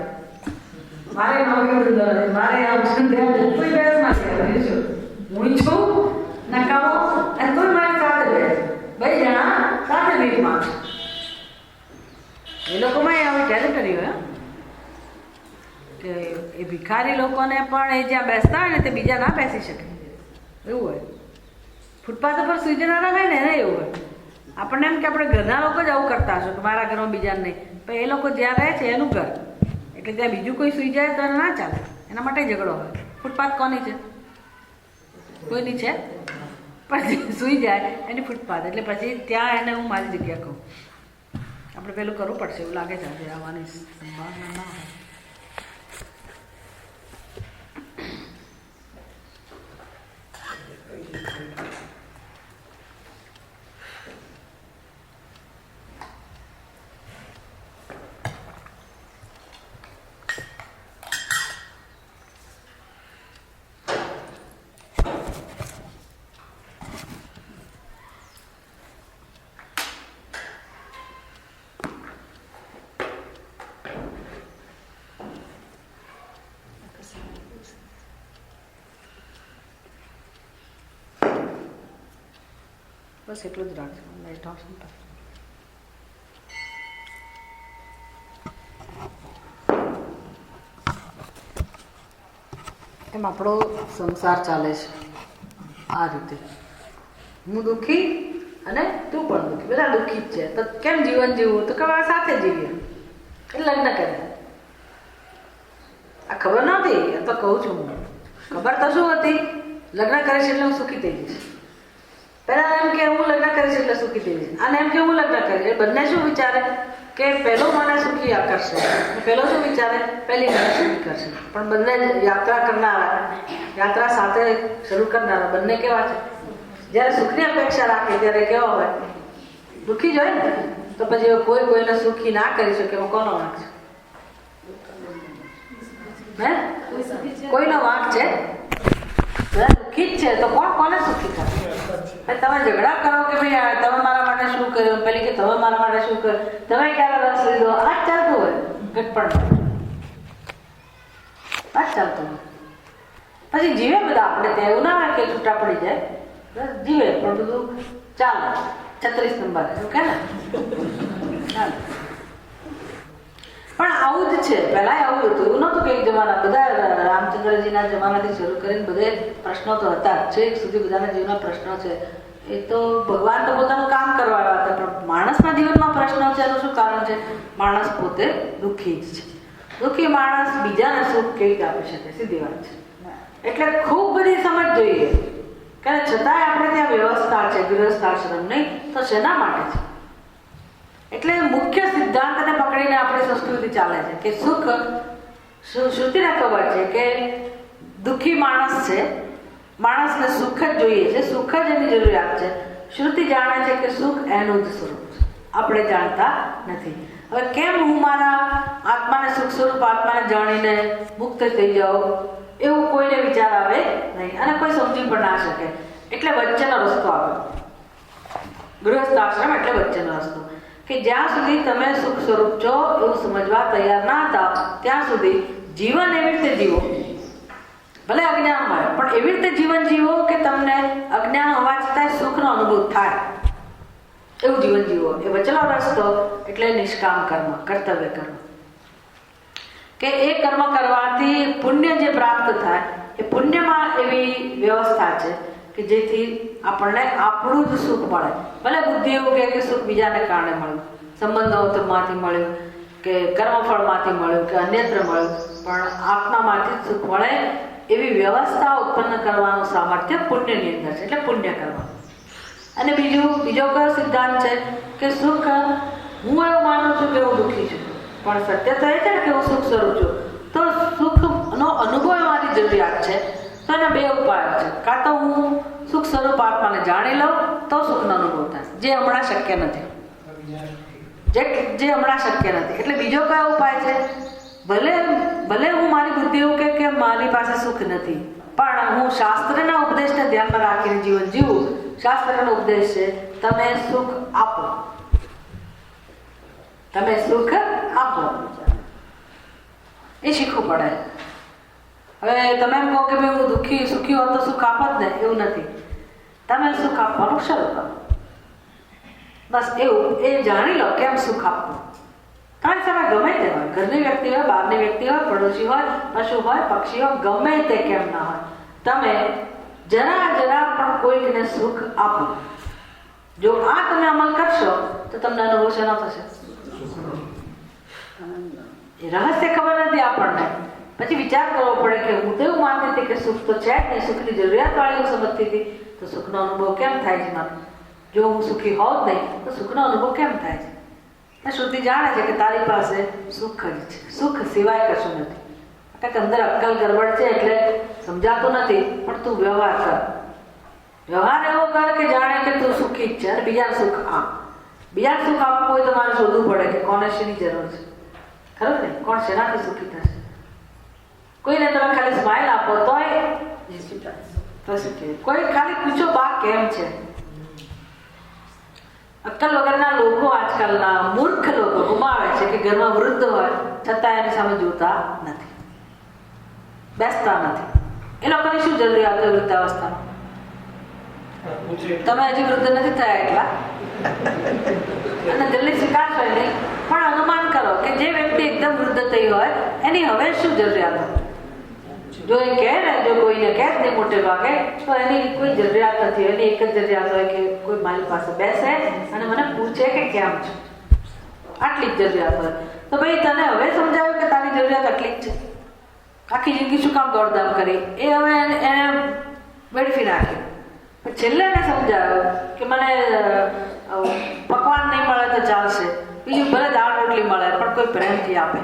મારે નોકરી ધંધો નથી, મારે આમ કોઈ બેસ મારી આવે છું, હું છું નકામો અને કોઈ મારી સાથે બેસ, બે જણા સાથે ભીખ માંગશે. એ લોકોમાં આવી ટેરિટરી હોય કે એ ભિખારી લોકોને પણ એ જ્યાં બેસતા હોય ને તે બીજા ના બેસી શકે એવું હોય. ફૂટપાથ ઉપર સુઈ જનારા હોય ને એને એવું હોય. આપણને એમ કે આપણે ઘરના લોકો જ આવું કરતા હશો કે મારા ઘરમાં બીજા નહીં, પણ એ લોકો જ્યાં રહે છે એનું ઘર, એટલે ત્યાં બીજું કોઈ સુઈ જાય તો એને ના ચાલે, એના માટે ઝઘડો હોય. ફૂટપાથ કોની છે? કોઈની છે, પણ સુઈ જાય એની ફૂટપાથ, એટલે પછી ત્યાં એને હું મારી જગ્યા કહું. આપણે પેલું કરવું પડશે એવું લાગે છે, આજે આવવાની સંભાવના ના હોય. બસ એટલું જ રાખજો. લાઈટ ઓફ એમ આપણો સંસાર ચાલે છે આ રીતે, હું દુઃખી અને તું પણ દુઃખી, બધા દુઃખી જ છે. તો કેમ જીવન જીવવું? તો કે સાથે જીવીએ, એટલે લગ્ન કરીએ. આ ખબર નહોતી, એ તો કહું છું હું. ખબર તો શું હતી? લગ્ન કરીશ એટલે હું સુખી થઈ જઈશ. પહેલા એમ કે હું લગ્ન કરીશ એટલે સુખી થઈ જઈશ, અને એમ કે હું લગ્ન કરીશ. એ બંને શું વિચારે કે પહેલો મને સુખી કરશે, પહેલો શું વિચારે પહેલી મને સુખી કરશે. પણ બંને યાત્રા કરનારા, યાત્રા સાથે શરૂ કરનારા બંને કેવા છે? જ્યારે સુખની અપેક્ષા રાખે ત્યારે કેવા હોય? દુઃખી જ હોય ને. તો પછી કોઈ કોઈને સુખી ના કરી શકે એમાં કોનો વાંક છે? હે, કોઈનો વાંક છે? બધા દુઃખી જ છે, તો કોણ કોને સુખી કરે? તમે ઝઘડા કરો કે ભાઈ તમે મારા માટે શું કર્યું, પેલી કે તમે મારા માટે શું કર્યું, તમે ક્યારે રસ લીધો, આ જ ચાલતું હોય. ઘટપણ આ જ ચાલતું હોય. પછી જીવે બધા આપણે ત્યાં, એવું ના હોય કે છૂટા પડી જાય, જીવે પણ બધું ચાલે. 36 નંબર એવું કે ને ચાલે. પણ આવું જ છે, પહેલા આવું હતું. એવું નહોતું કે એક જમાના બધા રામચંદ્રજીના જમાનાથી શરૂ કરીને બધે પ્રશ્નો તો હતા જ, છેક સુધી બધાના જીવનના પ્રશ્નો છે. એ તો ભગવાન તો પોતાનું કામ કરવા આવ્યા હતા, પણ માણસના જીવનમાં પ્રશ્નો છે. એનું શું કારણ છે? માણસ પોતે દુઃખી જ છે. દુઃખી માણસ બીજાને સુખ કેવી રીતે આપી શકે? સીધી વાત છે. એટલે ખૂબ બધી સમજ જોઈએ કે છતાંય આપણે ત્યાં વ્યવસ્થા છે, ગૃહસ્થ આશ્રમ નહીં તો શેના માટે છે? એટલે મુખ્ય સિદ્ધાંતને પકડીને આપણી સંસ્કૃતિ ચાલે છે કે સુખ, શ્રુતિને ખબર છે કે દુઃખી માણસ છે, માણસને સુખ જ જોઈએ છે, સુખ જ એની જરૂરિયાત છે. શ્રુતિ જાણે છે કે સુખ એનું જ સ્વરૂપ છે, આપણે જાણતા નથી. હવે કેમ હું મારા આત્માને સુખ સ્વરૂપ આત્માને જાણીને મુક્ત થઈ જાઉં, એવું કોઈને વિચાર આવે નહીં, અને કોઈ સમજી પણ ના શકે. એટલે વચ્ચેનો રસ્તો આવે. ગૃહસ્થ આશ્રમ એટલે વચ્ચેનો રસ્તો, કે જ્યાં સુધી તમે સુખ સ્વરૂપ છો એવું સમજવા તૈયાર ના થાવ ત્યાં સુધી જીવન એવી રીતે જીવો, ભલે અજ્ઞાનમાં, પણ એવી રીતે જીવન જીવો કે તમને અજ્ઞાન હોવા છતાં સુખનો અનુભવ થાય એવું જીવન જીવો. એ વચલો રસ્તો એટલે નિષ્કામ કર્મ, કર્તવ્ય કર્મ, કે એ કર્મ કરવાથી પુણ્ય જે પ્રાપ્ત થાય એ પુણ્યમાં એવી વ્યવસ્થા છે કે જેથી આપણને આપણું જ સુખ મળે. ભલે બુદ્ધિ એવું કહે કે સુખ બીજાને કારણે મળ્યું, સંબંધોમાંથી મળ્યું, કે કર્મફળમાંથી મળ્યું, કે અન્યત્ર મળ્યું, પણ આત્મામાંથી જ સુખ મળે એવી વ્યવસ્થા ઉત્પન્ન કરવાનું સામર્થ્ય પુણ્યની અંદર છે. એટલે પુણ્ય કરવા અને બીજો કયો સિદ્ધાંત છે કે સુખ, હું એવું માનું છું કે હું દુઃખી છું, પણ સત્ય તો એ છે ને કે હું સુખ સ્વરૂપ છું. તો સુખનો અનુભવ એ મારી જરૂરિયાત છે. તો એના બે ઉપાયો છે. કાં તો હું સુખ સ્વરૂપ આત્માને જાણી લઉં તો સુખનો અનુભવ થાય, જે હમણાં શક્ય નથી. જે હમણાં શક્ય નથી. એટલે બીજો કયો ઉપાય છે? ભલે હું મારી બુદ્ધિ એવું કે મારી પાસે સુખ નથી, પણ હું શાસ્ત્રના ઉપદેશને ધ્યાનમાં રાખીને જીવન જીવું. શાસ્ત્રનો ઉપદેશ છે તમે સુખ આપો, તમે સુખ આપો. એ શીખવું પડે. હવે તમે એમ કહો કે ભાઈ હું સુખી હોત તો સુખ આપત ને, એવું નથી. તમે સુખ આપવાનું શરૂ કરો, બસ એવું. એ જાણી લો કેમ સુખ આપવું. કારણ સમય ગમે તે હોય, ઘરની વ્યક્તિ હોય, બહારની વ્યક્તિ હોય, પડોશી હોય, પશુ હોય, પક્ષી હોય, ગમે તે કેમ ના હોય, તમે જરા પણ કોઈકને સુખ આપો. જો આ તમે અમલ કરશો તો તમને અનુભવ શેનો થશે? એ રહસ્ય ખબર નથી આપણને. પછી વિચાર કરવો પડે કે હું તો એવું માનતી હતી કે સુખ તો છે જ નહીં, સુખની જરૂરિયાત વાળી હું સમજતી હતી, તો સુખનો અનુભવ કેમ થાય છે મને? જો હું સુખી હોત નહીં તો સુખનો અનુભવ કેમ થાય છે? શ્રુતિ જાણે છે કે તારી પાસે સુખ જ છે, સુખ સિવાય કશું નથી. કારણ કે અંદર અક્કલ ગરબડ છે એટલે સમજાતું નથી. પણ તું વ્યવહાર કર, વ્યવહાર એવો કર કે જાણે કે તું સુખી જ છે અને બીજાને સુખ આપ. બીજાને સુખ આપવું હોય તો મારે શોધવું પડે કે કોને શેની જરૂર છે. ખરું ને? કોણ શેનાથી સુખી થશે? કોઈને તમે ખાલી સ્માઇલ આપો તોય કોઈ ખાલી પૂછો બા કેમ છે. અક્કલ વગરના લોકો, આજકાલના મૂર્ખ લોકો ગુમાવે છે કે ઘરમાં વૃદ્ધ હોય છતાં એની સામે જોતા નથી, બેસતા નથી. એ લોકોની શું જરૂરિયાત હોય વૃદ્ધાવસ્થામાં? તમે હજી વૃદ્ધ નથી થયા એટલા અને જલ્દી સ્વીકારશો નહીં, પણ અનુમાન કરો કે જે વ્યક્તિ એકદમ વૃદ્ધ થઈ હોય એની હવે શું જરૂરિયાત હોય? જો એ કહે ને, જો કોઈને કહે ને મોટે ભાગે, તો એની કોઈ જરૂરિયાત નથી. એની એક જ જરૂરિયાત હોય કે કોઈ મારી પાસે બેસે અને મને પૂછે કે કેમ છે. આટલી જ જરૂરિયાત હોય. તો ભાઈ તને હવે સમજાવ્યું કે તારી જરૂરિયાત આટલી જ છે. આખી જિંદગી શું કામ દોડધામ કરી? એ હવે એને વેડફી નાખ્યું. છેલ્લે એને સમજાવ્યું કે મને પકવાન નહીં મળે તો ચાલશે, બીજું ભલે દાળ રોટલી મળે પણ કોઈ પ્રેમથી આપે.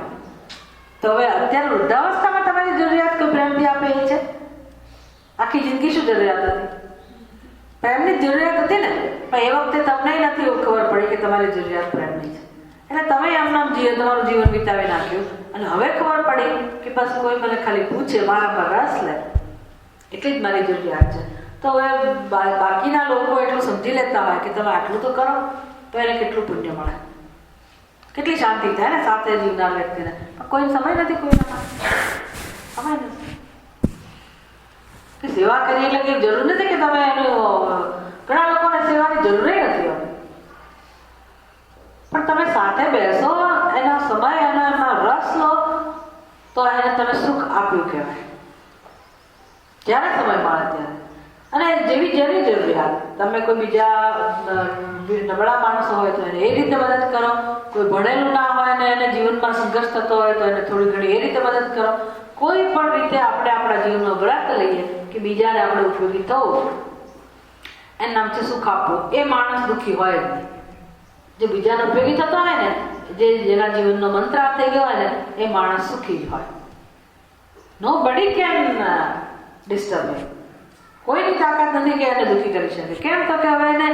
તો હવે અત્યારે વૃદ્ધાવસ્થામાં તમારી જરૂરિયાત કોઈ પ્રેમથી આપે એ છે? આખી જિંદગી શું જરૂરિયાત હતી? પ્રેમની જરૂરિયાત હતી ને, પણ એ વખતે તમને નથી ખબર પડી કે તમારી જરૂરિયાત પ્રેમની છે. એટલે તમે આમ તમારું જીવન વિતાવી નાખ્યું અને હવે ખબર પડી કે બસ કોઈ મને ખાલી પૂછે, મારા પર રસ લે, એટલી જ મારી જરૂરિયાત છે. તો હવે બાકીના લોકો એટલું સમજી લેતા હોય કે તમે આટલું તો કરો તો એને કેટલું પુણ્ય મળે, કેટલી શાંતિ થાય ને સાથે જીવનાર વ્યક્તિને. કોઈ સમય નથી, કોઈના સમય નથી કે સેવા કરીએ એટલે કંઈ જરૂર નથી કે તમે એનું. ઘણા લોકોને સેવાની જરૂર નથી હોતી, પણ તમે સાથે બેસો, એનો સમય અને એમાં રસ લો તો એને તમે સુખ આપ્યું કહેવાય. જ્યારે સમય મળે ત્યારે. અને જેવી જરૂરિયાત, તમે કોઈ બીજા નબળા માણસો હોય તો એને એ રીતે મદદ કરો. કોઈ ભણેલું ના હોય ને એને જીવનમાં સંઘર્ષ થતો હોય તો એને થોડી ઘણી એ રીતે મદદ કરો. કોઈ પણ રીતે આપણે આપણા જીવનનો વ્રત લઈએ કે બીજાને આપણે ઉપયોગી થવું, એનું નામ છે સુખ આપવું. એ માણસ દુઃખી હોય જ નહીં. જે બીજાને ઉપયોગી થતો હોય ને, જેના જીવનનો મંત્ર થઈ ગયો હોય ને, એ માણસ સુખી જ હોય. નોબડી કેન ડિસ્ટર્બ હિમ. કોઈની તાકાત નથી કે એને દુઃખી કરી શકે. કેમ? તો કે હવે એને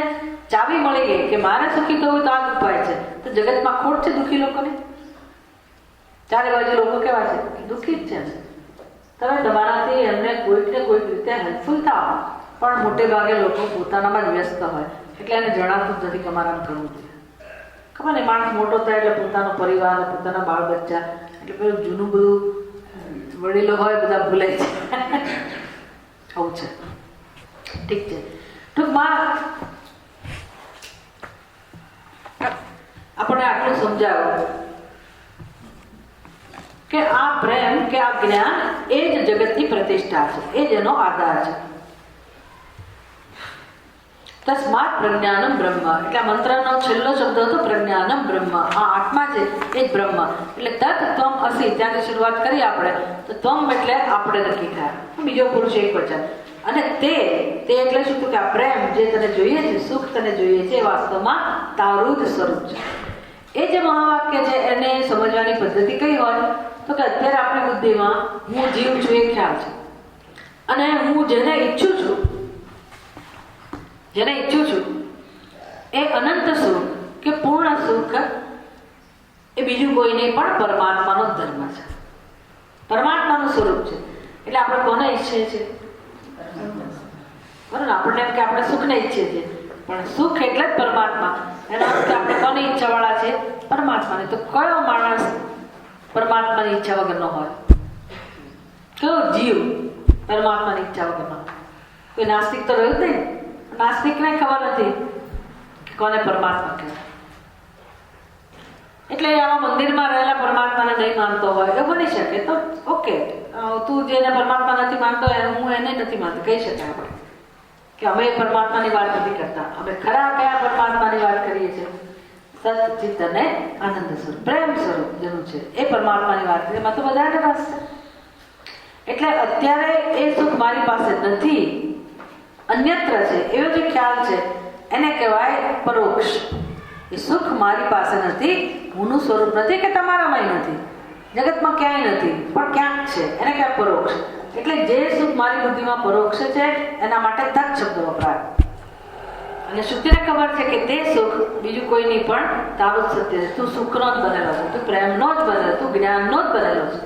ચાવી મળી ગઈ કે મારે સુખી થવું તો આ જ ઉપાય છે. તો જગતમાં ખોટ છે દુઃખી લોકોની? ચારે બાજુ લોકો કેવા છે? દુઃખી જ છે. તમે તમારાથી એમને કોઈક ને કોઈક રીતે હેલ્પફુલ થાઓ, પણ મોટે ભાગે લોકો પોતાનામાં જ વ્યસ્ત હોય એટલે એને જણાતું જ નથી કે અમારે આમ કરવું જોઈએ. ખબર ને, માણસ મોટો થાય એટલે પોતાનો પરિવાર, પોતાના બાળ બચ્ચા, એટલે પેલું જૂનું બધું વડીલો હોય બધા ભૂલાય છે. આવું છે. ઠીક છે. ટૂંકમાં આપણે આટલું સમજાવ્યું કે આ પ્રેમ કે આ જ્ઞાન એ જ જગતની પ્રતિષ્ઠા છે, એ જ એનો આધાર છે. તસ્માત પ્રજ્ઞાનમ બ્રહ્મ, એટલે આ મંત્રનો છેલ્લો શબ્દ હતો પ્રજ્ઞાનમ બ્રહ્મ. આ આત્મા છે એ જ બ્રહ્મ. એટલે તત ત્વમ અસી, ત્યાંથી શરૂઆત કરી આપણે. તો ત્વમ એટલે આપણે નક્કી થાય, બીજો પુરુષ એક વચન. અને તે એટલે શું? તો કે આ પ્રેમ જે તને જોઈએ છે, સુખ તને જોઈએ છે એ વાસ્તવમાં તારું જ સ્વરૂપ છે. એ જે મહાવાક્ય છે એને સમજવાની પદ્ધતિ કઈ હોય તો કે અત્યારે આપણી બુદ્ધિમાં હું જીવ છું એ ખ્યાલ છે, અને હું જેને ઈચ્છું છું એ અનંત સુખ કે પૂર્ણ સુખ એ બીજું કોઈ નહીં પણ પરમાત્માનો ધર્મ છે, પરમાત્માનું સ્વરૂપ છે. એટલે આપણે કોને ઈચ્છીએ છીએ? બરાબર, આપણને એમ કે આપણે સુખને ઈચ્છીએ છીએ, પણ સુખ એટલે જ પરમાત્મા. એનો અર્થ કે આપણે કોની ઈચ્છા વાળા છે? પરમાત્માની. તો કયો માણસ પરમાત્માની ઈચ્છા વગરનો હોય? કયો જીવ પરમાત્માની ઈચ્છા વગરનો હોય? કોઈ નાસ્તિક તો રહ્યું જ નહીં. નાસ્તિકને ખબર નથી કે કોને પરમાત્મા કહેવાય. એટલે આવા મંદિરમાં રહેલા પરમાત્માને નહીં માનતો હોય એવું બની શકે. તો ઓકે, તું જેને પરમાત્મા નથી માનતો હું એને નથી માનતો કહી શકાય આપણે કે અમે પરમાત્માની વાત નથી કરતા. અમે ખરા કયા પરમાત્માની વાત કરીએ છીએ? સત ચિત્ત અને આનંદ સ્વરૂપ, પ્રેમ સ્વરૂપ જેનું છે એ પરમાત્માની વાત કરીએ. એમાં તો બધાને પાસે છે. એટલે અત્યારે એ સુખ મારી પાસે નથી, અન્યત્ર છે, એવો જે ખ્યાલ છે એને કહેવાય પરોક્ષ. એ સુખ મારી પાસે નથી, હુંનું સ્વરૂપ નથી કે તમારામાંય નથી, જગતમાં ક્યાંય નથી, પણ ક્યાંક છે, એને કહેવાય પરોક્ષ. એટલે જે સુખ મારી બુદ્ધિમાં પરોક્ષ છે એના માટે તત્ શબ્દ વપરાય. અને શુદ્ધિને ખબર છે કે તે સુખ બીજું કોઈ નહીં પણ તારું જ સત્ય છે. તું સુખનો જ બનેલો છે, તું પ્રેમનો જ બનેલો, તું જ્ઞાનનો જ બનેલો છે.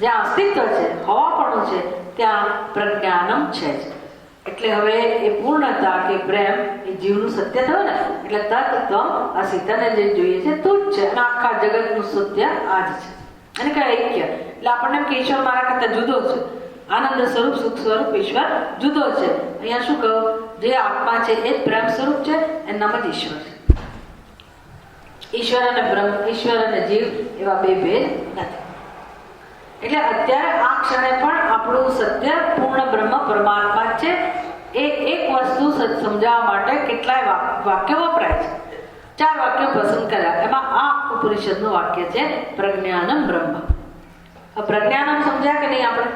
જ્યાં અસ્તિત્વ છે, હવાપણું છે, ત્યાં પ્રજ્ઞાનમ છે જ. એટલે હવે એ પૂર્ણતા કે પ્રેમ એ જીવનું સત્ય થયું ને, એટલે તત્ તમ અસી, તને જે જોઈએ છે તું જ છે, અને આખા જગતનું સત્ય આ જ છે. એને કહે ઐક્ય. એટલે આપણને કે ઈશ્વર મારા કરતા જુદો છે, આનંદ સ્વરૂપ સુખ સ્વરૂપ ઈશ્વર જુદો છે. અહીંયા શું કહું? જે આત્મા છે એ જ પ્રેમ સ્વરૂપ છે, એનું નામ જ ઈશ્વર છે. ઈશ્વર અને બ્રહ્મ, ઈશ્વર અને જીવ એવા બે ભેદ નથી. એટલે અત્યારે આ ક્ષણે પણ આપણું સત્ય પૂર્ણ બ્રહ્મ પરમાત્મા છે. એ એક વસ્તુ સમજાવવા માટે કેટલાય વાક્યો વપરાય છે. 4 વાક્યો પસંદ કર્યા. એમાં આ ઉપનિષદનું વાક્ય છે પ્રજ્ઞાનમ બ્રહ્મ. પ્રજ્ઞાનમ સમજ્યા કે નહીં? આપણે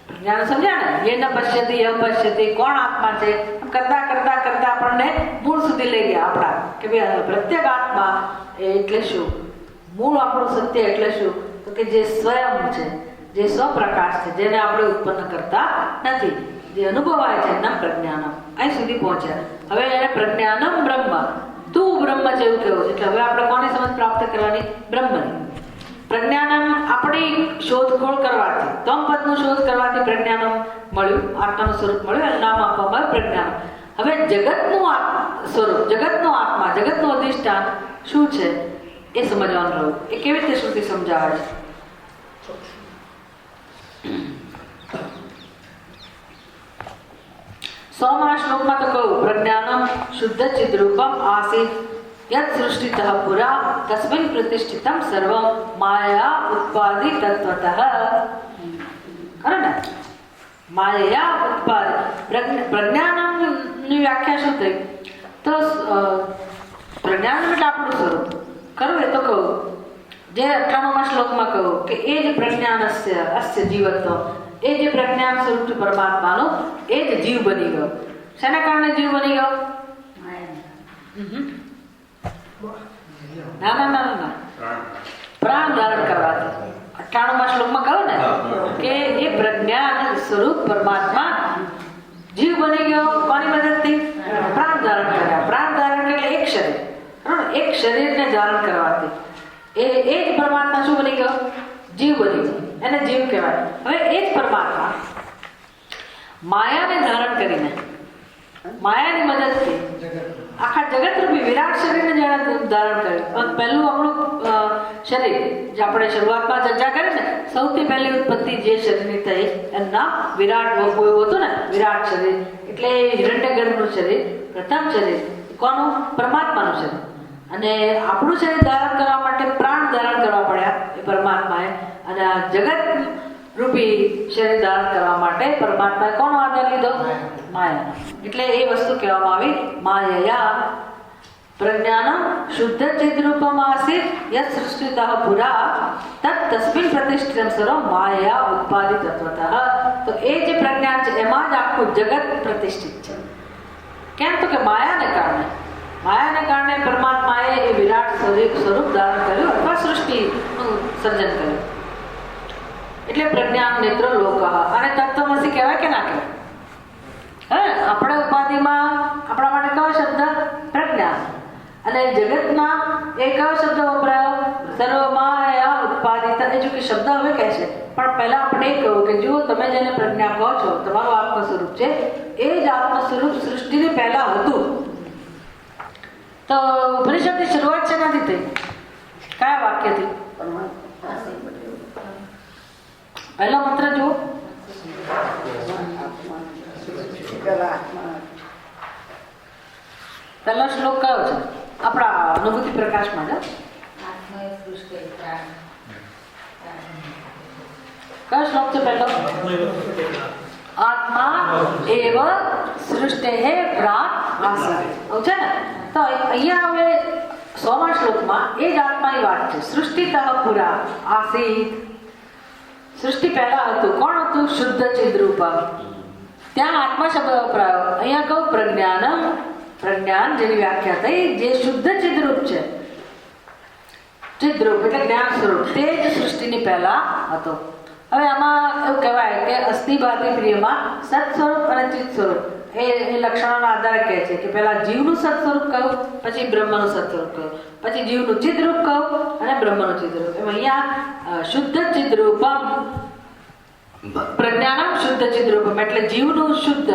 પ્રજ્ઞાન સમજ્યા ને? એ ન પશ્યતિ અપશ્યતિ, કોણ આત્મા છે, કરતા કરતા કરતા આપણને મૂળ સુધી લઈ ગયા આપણા કે ભાઈ પ્રત્યેક આત્મા એટલે શું, મૂળ આપણું સત્ય એટલે શું? તો કે જે સ્વયં છે, જે સ્વપ્રકાશ છે, જેને આપણે ઉત્પન્ન કરતા નથી, જે અનુભવાય છે, એના પ્રજ્ઞાનમ. અહીં સુધી પહોંચ્યા. હવે એને પ્રજ્ઞાનમ બ્રહ્મ, તું બ્રહ્મ છે એવું કહેવું છે. એટલે હવે આપણે કોની સમજ પ્રાપ્ત કરવાની? બ્રહ્મની. પ્રજ્ઞાનમ આપણી શોધખોળ કરવાથી, તમ પદનું શોધ કરવાથી પ્રજ્ઞાનમ મળ્યું, આત્માનું સ્વરૂપ મળ્યું, એનું નામ આપવામાં પ્રજ્ઞાનમ. હવે જગતનું સ્વરૂપ, જગતનો આત્મા, જગતનું અધિષ્ઠાન શું છે એ સમજવાનું રહ્યું. એ કેવી રીતે શ્રુતિ સમજાવે છે? સોમા શ્લોકમાં તો કહું પ્રજ્ઞાનમ શુદ્ધ ચિદ્રૂપમ આસીત યત સૃષ્ટિતઃ પુરા તસ્મિન પ્રતિષ્ઠિતમ સર્વમ માયા ઉત્પાદિ તત્વતઃ. ખરું ને? માયા ઉત્પાદિ. પ્રજ્ઞાનમની વ્યાખ્યા શું થઈ? તો પ્રજ્ઞાનમ એટલે આપણું સ્વરૂપ. ખરું? એ તો કહું જે 98મા શ્લોકમાં કહું કે એ જ પ્રજ્ઞાનસ્ય અસ્ય જીવત્વ, એ જે પ્રજ્ઞાન સ્વરૂપ છે પરમાત્માનું, એ જ જીવ બની ગયો. શેના કારણે જીવ બની ગયો? ના ના ના ના, પ્રાણ ધારણ કરવાથી. 98મા શ્લોકમાં કહું ને કે એ પ્રજ્ઞાન સ્વરૂપ પરમાત્મા જીવ બની ગયો. કોની મદદથી? પ્રાણ ધારણ કર્યા. પ્રાણ ધારણ એટલે એક શરીર, એક શરીરને ધારણ કરવાથી એ જ પરમાત્મા શું બની ગયો? જીવ બની ગયો. એને જીવ કહેવાય. હવે એ જ પરમાત્મા માયાને ધારણ કરીને, માયાની મદદથી આખા જગતરૂપી વિરાટ શરીરને જેણે ધારણ કર્યું. પહેલું આપણું શરીર જે આપણે શરૂઆતમાં ચર્ચા કરી ને, સૌથી પહેલી ઉત્પત્તિ જે શરીરની થઈ એનું નામ વિરાટ એવું હતું ને, વિરાટ શરીર. એટલે હિરણ્યગર્ભનું શરીર, પ્રથમ શરીર કોનું? પરમાત્માનું શરીર. અને આપણું શરીર ધારણ કરવા માટે પ્રાણ ધારણ કરવા પડ્યા એ પરમાત્માએ. અને આ જગત રૂપી શરીર ધારણ કરવા માટે પરમાત્માએ કોનો આધાર લીધો? માયા. એટલે એ વસ્તુ કહેવામાં આવી માયયા. પ્રજ્ઞાનમ શુદ્ધ ચિદ્રૂપમ આસીત યત સૃષ્ટિતઃ પુરા તત તસ્મિન પ્રતિષ્ઠિતમ સર્વમ માયા ઉત્પાદિ તત્વતઃ. તો એ જે પ્રજ્ઞાન છે એમાં જ આખું જગત પ્રતિષ્ઠિત છે. કેમ તો કે માયાને કારણે પરમાત્માએ એ વિરાટ સ્વરૂપ ધારણ કર્યું અથવા સૃષ્ટિનું સર્જન કર્યું. એટલે પ્રજ્ઞાન નેત્ર લોક અને તત્વમસી કહેવાય કે ના કહેવાય? આપણે ઉપાધિમાં આપણા માટે કયો શબ્દ? પ્રજ્ઞાન. અને જગતમાં એ કયો શબ્દ વપરાયો? સર્વમાયા ઉત્પાદિત. એ જો કે શબ્દ હવે કહે છે, પણ પહેલા આપણે એ કહ્યું કે જુઓ, તમે જેને પ્રજ્ઞા કહો છો, તમારું આત્મ સ્વરૂપ છે, એ જ આત્મ સ્વરૂપ સૃષ્ટિની પહેલા હતું. તો ઉપનિષદની શરૂઆત છે નથી થઈ? કયા વાક્યથી? પહેલો મંત્ર જુઓ. પહેલો શ્લોક કયો છે? આપણા અનુભૂતિ પ્રકાશમાં છે. કયો શ્લોક છે પહેલો? આત્મા એવ સૃષ્ટે પ્રાક આસન. છે ને? તો અહીંયા હવે 100મા શ્લોકમાં એ જ આત્માની વાત છે. સૃષ્ટિતઃ પુરા આસીત. સૃષ્ટિ પહેલા હતું. કોણ હતું? શુદ્ધ ચિદ્રૂપ. ત્યાં આત્મા શબ્દ વપરાયો. અહીંયા કહું પ્રજ્ઞાનમ. પ્રજ્ઞાન જેની વ્યાખ્યા થઈ, જે શુદ્ધ ચિદ્રૂપ છે. ચિદ્રૂપ એટલે જ્ઞાન સ્વરૂપ, તે જ સૃષ્ટિની પહેલા હતો. હવે આમાં એવું કહેવાય કે અસ્થિભાતિ પ્રિયમાં સત સ્વરૂપ અને ચિત્ત સ્વરૂપ એ લક્ષણોના આધારે કહે છે કે પહેલા જીવનું સત સ્વરૂપ કહ્યું, પછી બ્રહ્મનું સત સ્વરૂપ કહ્યું, પછી જીવનું ચિદ્રૂપ કહ્યું અને બ્રહ્મનું ચિદ્રૂપ. એમ અહીંયા શુદ્ધ ચિદ્રૂપમ પ્રજ્ઞાનમ શુદ્ધ ચિદ્રૂપમ એટલે જીવનું શુદ્ધ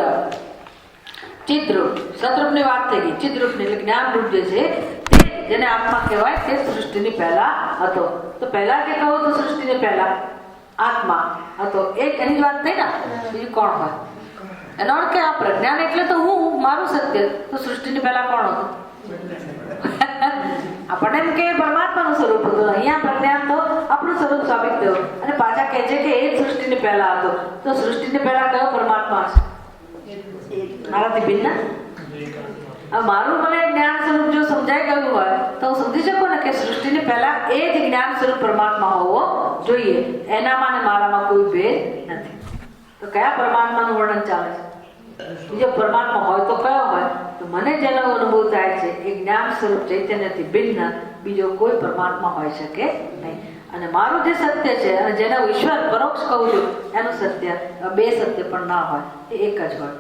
ચિદ્રૂપ. સતરૂપની વાત થઈ ગઈ. ચિદ્રૂપની એટલે જ્ઞાનરૂપ જે છે તે જેને આત્મા કહેવાય તે સૃષ્ટિની પહેલા હતો. તો પહેલા જે કહું તો સૃષ્ટિની પહેલા આત્મા હતો. એક એની જ વાત થઈ ને. બીજું કોણ હોય? એનો અર્થ કે આ પ્રજ્ઞાન એટલે તો હું, મારું સત્ય. તો સૃષ્ટિની પહેલા કોણ હતું? આપણને એમ કે પરમાત્માનું સ્વરૂપ હતું. અહીંયા પ્રજ્ઞાન તો આપણું સ્વરૂપ સાબિત થયું અને પાછા કહે છે કે એ જ સૃષ્ટિની પહેલા હતો. તો સૃષ્ટિની પહેલા કયો પરમાત્મા છે? મારાથી ભિન્ન. મારું મને જ્ઞાન સ્વરૂપ જો સમજાઈ ગયું હોય તો હું સમજી શકું ને કે સૃષ્ટિની પહેલા એ જ જ્ઞાન સ્વરૂપ પરમાત્મા હોવો જોઈએ. એનામાં ને મારામાં કોઈ ભેદ નથી. તો કયા પરમાત્માનું વર્ણન ચાલે છે? બીજો પરમાત્મા હોય તો કયો હોય? તો મને જેનો અનુભવ થાય છે એ જ્ઞાન સ્વરૂપ ચૈતન્યથી ભિન્ન બીજો કોઈ પરમાત્મા હોઈ શકે નહીં. અને મારું જે સત્ય છે અને જેને ઈશ્વર પરોક્ષ કહું છું એનું સત્ય, બે સત્ય પણ ના હોય, એ એક જ હોય.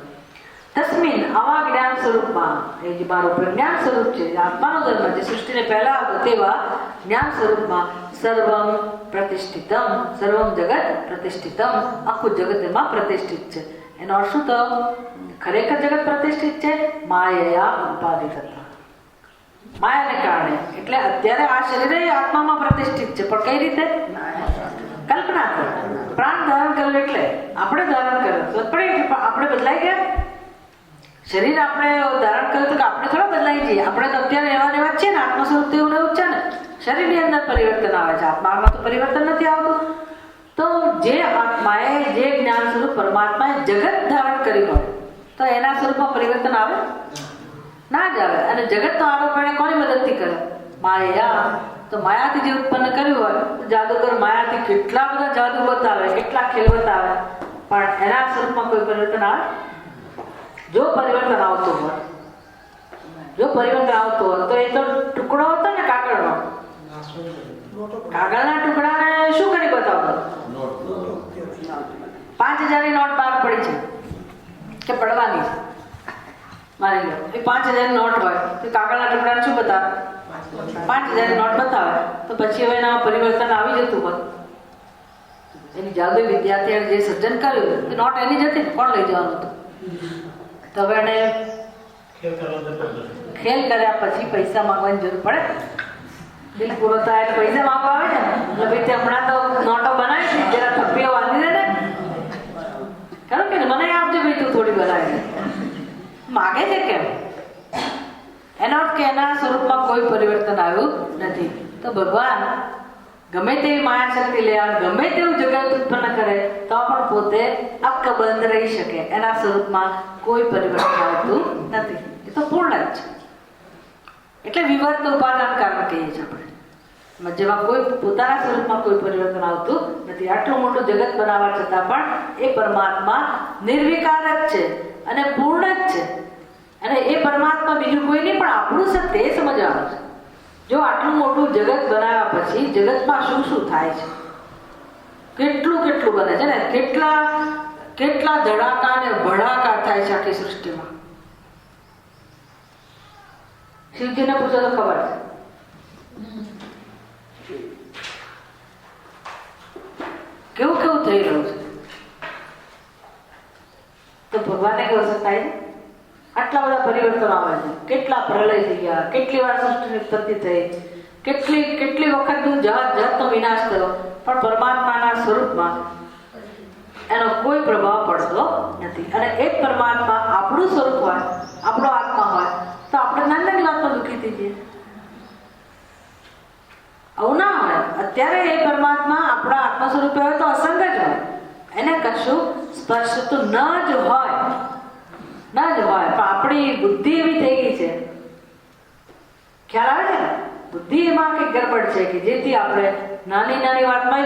તસ્મિન આવા જ્ઞાન સ્વરૂપમાં, એ જે મારું પ્રજ્ઞાન સ્વરૂપ છે, આત્માનો ધર્મ જે સૃષ્ટિને પહેલા હતો તેવા જ્ઞાન સ્વરૂપમાં સર્વમ પ્રતિષ્ઠિતમ, સર્વમ જગત પ્રતિષ્ઠિતમ, આખું જગત એમાં પ્રતિષ્ઠિત છે. એનો અર્થ શું થયો? ખરેખર જગત પ્રતિષ્ઠિત છે માયા ઉપાધિ થતા, માયાને કારણે. એટલે અત્યારે આ શરીર આત્મામાં પ્રતિષ્ઠિત છે, પણ કઈ રીતે? કલ્પના કરો. પ્રાણ ધારણ કરેલું એટલે આપણે ધારણ કર્યું તો આપણે બદલાઈ ગયા. શરીર આપણે ધારણ કર્યું તો કે આપણે થોડા બદલાઈ જઈએ. આપણે તો અત્યારે એવા ને એવા જ છે ને. આત્મા સ્વરૂપ એવું ને એવું જ છે ને. શરીરની અંદર પરિવર્તન આવે છે, આત્મામાં તો પરિવર્તન નથી આવતું. તો જે આત્માએ જે જ્ઞાન સ્વરૂપ પરમાત્માએ જગત ધારણ કર્યું હોય તો એના સ્વરૂપમાં પરિવર્તન આવે? ના જ આવે. અને જગત તો આરોપ એને કોની મદદથી કરે? માયા. તો માયાથી જે ઉત્પન્ન કર્યું હોય તો જાદુગર માયાથી કેટલા બધા જાદુ બતાવે, કેટલા ખેલ બતાવે, પણ એના સ્વરૂપમાં કોઈ પરિવર્તન આવે? જો પરિવર્તન આવતું હોય, તો એ તો ટુકડો હતો ને કાગળનો. કાગળના ટુકડાને શું કરી બતાવતો? 5000ની નોટ બહાર પડી છે કે પડવાની છે, મારી લો એ 5000ની નોટ હોય તો કાગળના ટુકડાને શું બતાવે? 5000ની નોટ બતાવે. તો પછી હવે એના પરિવર્તન આવી જતું હોત. એની જાદુ વિદ્યાર્થીએ જે સર્જન કર્યું એ નોટ એની જ હતી ને, કોણ લઈ જવાનું હતું? તો હવે એને ખેલ કર્યા પછી પૈસા માંગવાની જરૂર પડે. બિલ પૂરો થાય એટલે પૈસા માંગવા આવે છે ને. એટલે ભાઈ હમણાં તો નોટો બનાવી છે, જરા થપ્પીઓ બાંધી દે ને, ખરું કે મને આપજે ભાઈ, તું થોડી બનાવી માગે છે. કેમ? એનો અર્થ કે એના સ્વરૂપમાં કોઈ પરિવર્તન આવ્યું નથી. તો ભગવાન ગમે તેવી માયા શક્તિ લે, ગમે તેવું જગત ઉત્પન્ન કરે તો પણ પોતે અકબંધ રહી શકે. એના સ્વરૂપમાં કોઈ પરિવર્તન આવતું નથી. એ તો પૂર્ણ જ છે. એટલે વિવર્ત ઉપાદાન કારણ કહીએ છીએ આપણે. જેમાં કોઈ પોતાના સ્વરૂપમાં કોઈ પરિવર્તન આવતું નથી. આટલું મોટું જગત બનાવવા છતાં પણ એ પરમાત્મા નિર્વિકાર જ છે અને પૂર્ણ જ છે. અને એ પરમાત્મા બીજું કોઈ નહીં પણ આપણું છે તે સમજવાનું છે. જો આટલું મોટું જગત બનાવ્યા પછી જગતમાં શું શું થાય છે, કેટલું કેટલું બને છે ને, કેટલા કેટલા ધડાકા ને ભડાકા થાય છે આખી સૃષ્ટિમાં. શિવજીને પૂછો તો ખબર છે. કેવું કેવું થઈ રહ્યું છે. તો ભગવાનને કેવું અસર થાય છે? આટલા બધા પરિવર્તનો આવે છે, કેટલા પ્રલય થઈ ગયા, કેટલી વાર સૃષ્ટિની ઉત્પત્તિ થઈ, કેટલી વખત જાતનો વિનાશ થયો, પણ પરમાત્માના સ્વરૂપમાં એનો કોઈ પ્રભાવ પડતો નથી. અને એ પરમાત્મા આપણું સ્વરૂપ હોય, આપણો આત્મા હોય, તો આપણે નાની વાતમાં દુઃખી થઈ જઈએ. આવું ના હોય. અત્યારે એ પરમાત્મા આપણા આત્મા સ્વરૂપે હોય તો અસંગ જ હોય, એને કશું સ્પર્શતું ન જ હોય. પણ આપણી બુદ્ધિ એવી થઈ ગઈ છે, ખ્યાલ આવે છે ને, બુદ્ધિ એમાં કઈ ગડબડ છે કે જેથી આપણે નાની નાની વાતમાં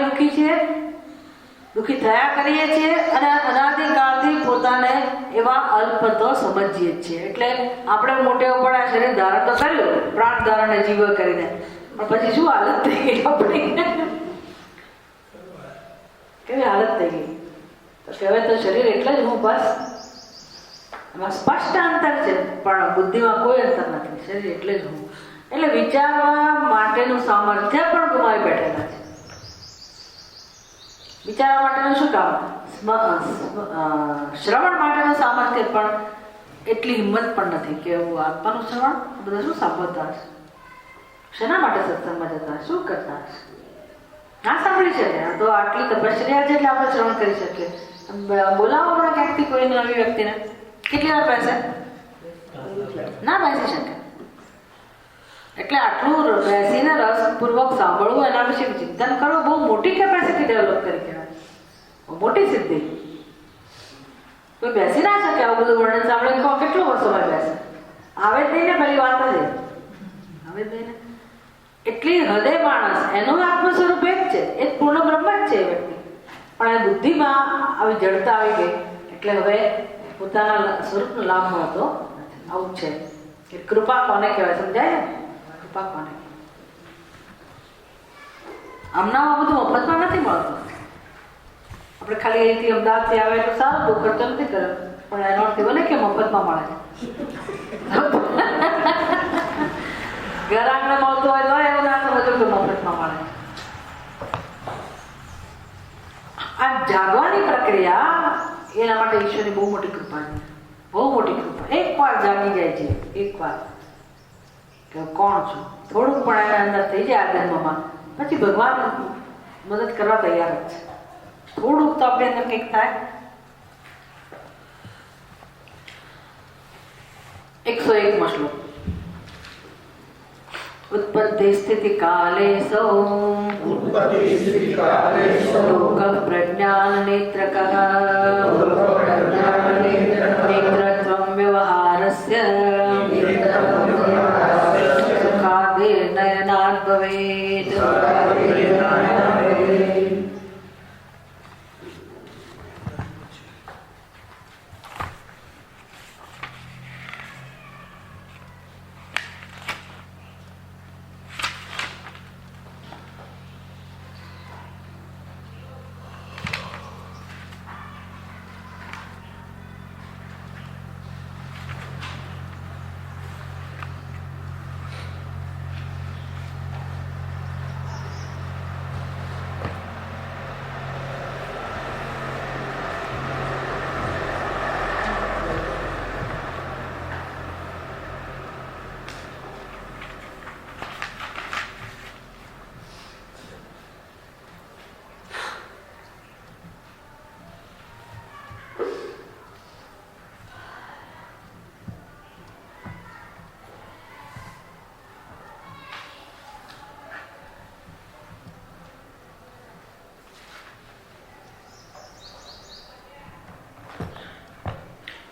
દુઃખી થયા કરીએ છીએ અને અનાદિકાળથી પોતાને એવા અલ્પતો સમજીએ છીએ. એટલે આપણે મોટે ઉપર આ શરીર ધારણ તો કર્યું, પ્રાણ ધારણ જીવ કરીને, પણ પછી શું હાલત થઈ ગઈ આપણી, કેવી હાલત થઈ ગઈ. તો કહેવાય તો શરીર એટલે જ હું, બસ એમાં સ્પષ્ટ અંતર છે પણ બુદ્ધિમાં કોઈ અંતર નથી. શરીર એટલે જ હું, એટલે વિચારવા માટેનું સામર્થ્ય પણ ગુમાવી બેઠેલા છે. વિચારવા માટેનું શું કામ, શ્રવણ માટેનું સામર્થ્ય પણ એટલી હિંમત પણ નથી કે હું આત્માનું શ્રવણ બધા શું સાંભળતા હશે, શેના માટે સત્સંગમાં જતા, શું કરતા હશે, ના સાંભળી શકે. તો આટલી તપશ્ચર્યા છે એટલે આપણે શ્રવણ કરી શકીએ. બોલાવો હમણાં ક્યાંકથી કોઈ નવી વ્યક્તિને, કેટલી વાર બેસે, ના બેસી શકે. એટલે આટલું બેસીને રસપૂર્વક સાંભળવું, એના વિશે ચિંતન કરવું, બહુ મોટી કેપેસિટી ડેવલપ કરી કહેવાય, બહુ મોટી સિદ્ધિ. કોઈ બેસી ના શકે આવું બધું વર્ણન સાંભળે, કેટલો વર્ષ સમય બેસે, આવે જ નહીં ને, પેલી વાત જ આવે જ નહીં ને. એટલી હૃદય માણસ, એનું આત્મ સ્વરૂપ એક છે, એ પૂર્ણ બ્રહ્મ જ છે એ વ્યક્તિ, પણ એ બુદ્ધિમાં આવી જડતા આવી ગઈ એટલે હવે પોતાના સ્વરૂપનો લાભ મળતો નથી. આવું છે કે કૃપા કોને કહેવાય, સમજાય ને? કૃપા કોને? આમના બધું મફતમાં નથી મળતું. આપણે ખાલી અહીંથી અમદાવાદથી આવે તો સારું, બહુ ખર્ચો નથી કર્યો, પણ એનો અર્થ એવો ને કે મફતમાં મળે છે. ઘર આંગણે મળતું હોય તો એવું ના સમજો કે મફતમાં મળે. આ જાગવાની પ્રક્રિયા, એના માટે ઈશ્વરની બહુ મોટી કૃપા છે, બહુ મોટી કૃપા. એક વાર જાગી જાય છે, એક વાર કે કોણ છું, થોડુંક પણ એના અંદર થઈ જાય આ જન્મમાં, પછી ભગવાન મદદ કરવા તૈયાર જ છે. થોડુંક તો આપણી અંદર કંઈક થાય. 101 શ્લોક. उत्पत्ति स्थिति काले सौ लोक प्रज्ञान नेत्रकः नेत्रत्वं व्यवहारस्य सुखादेर्नयनात् भवेत्.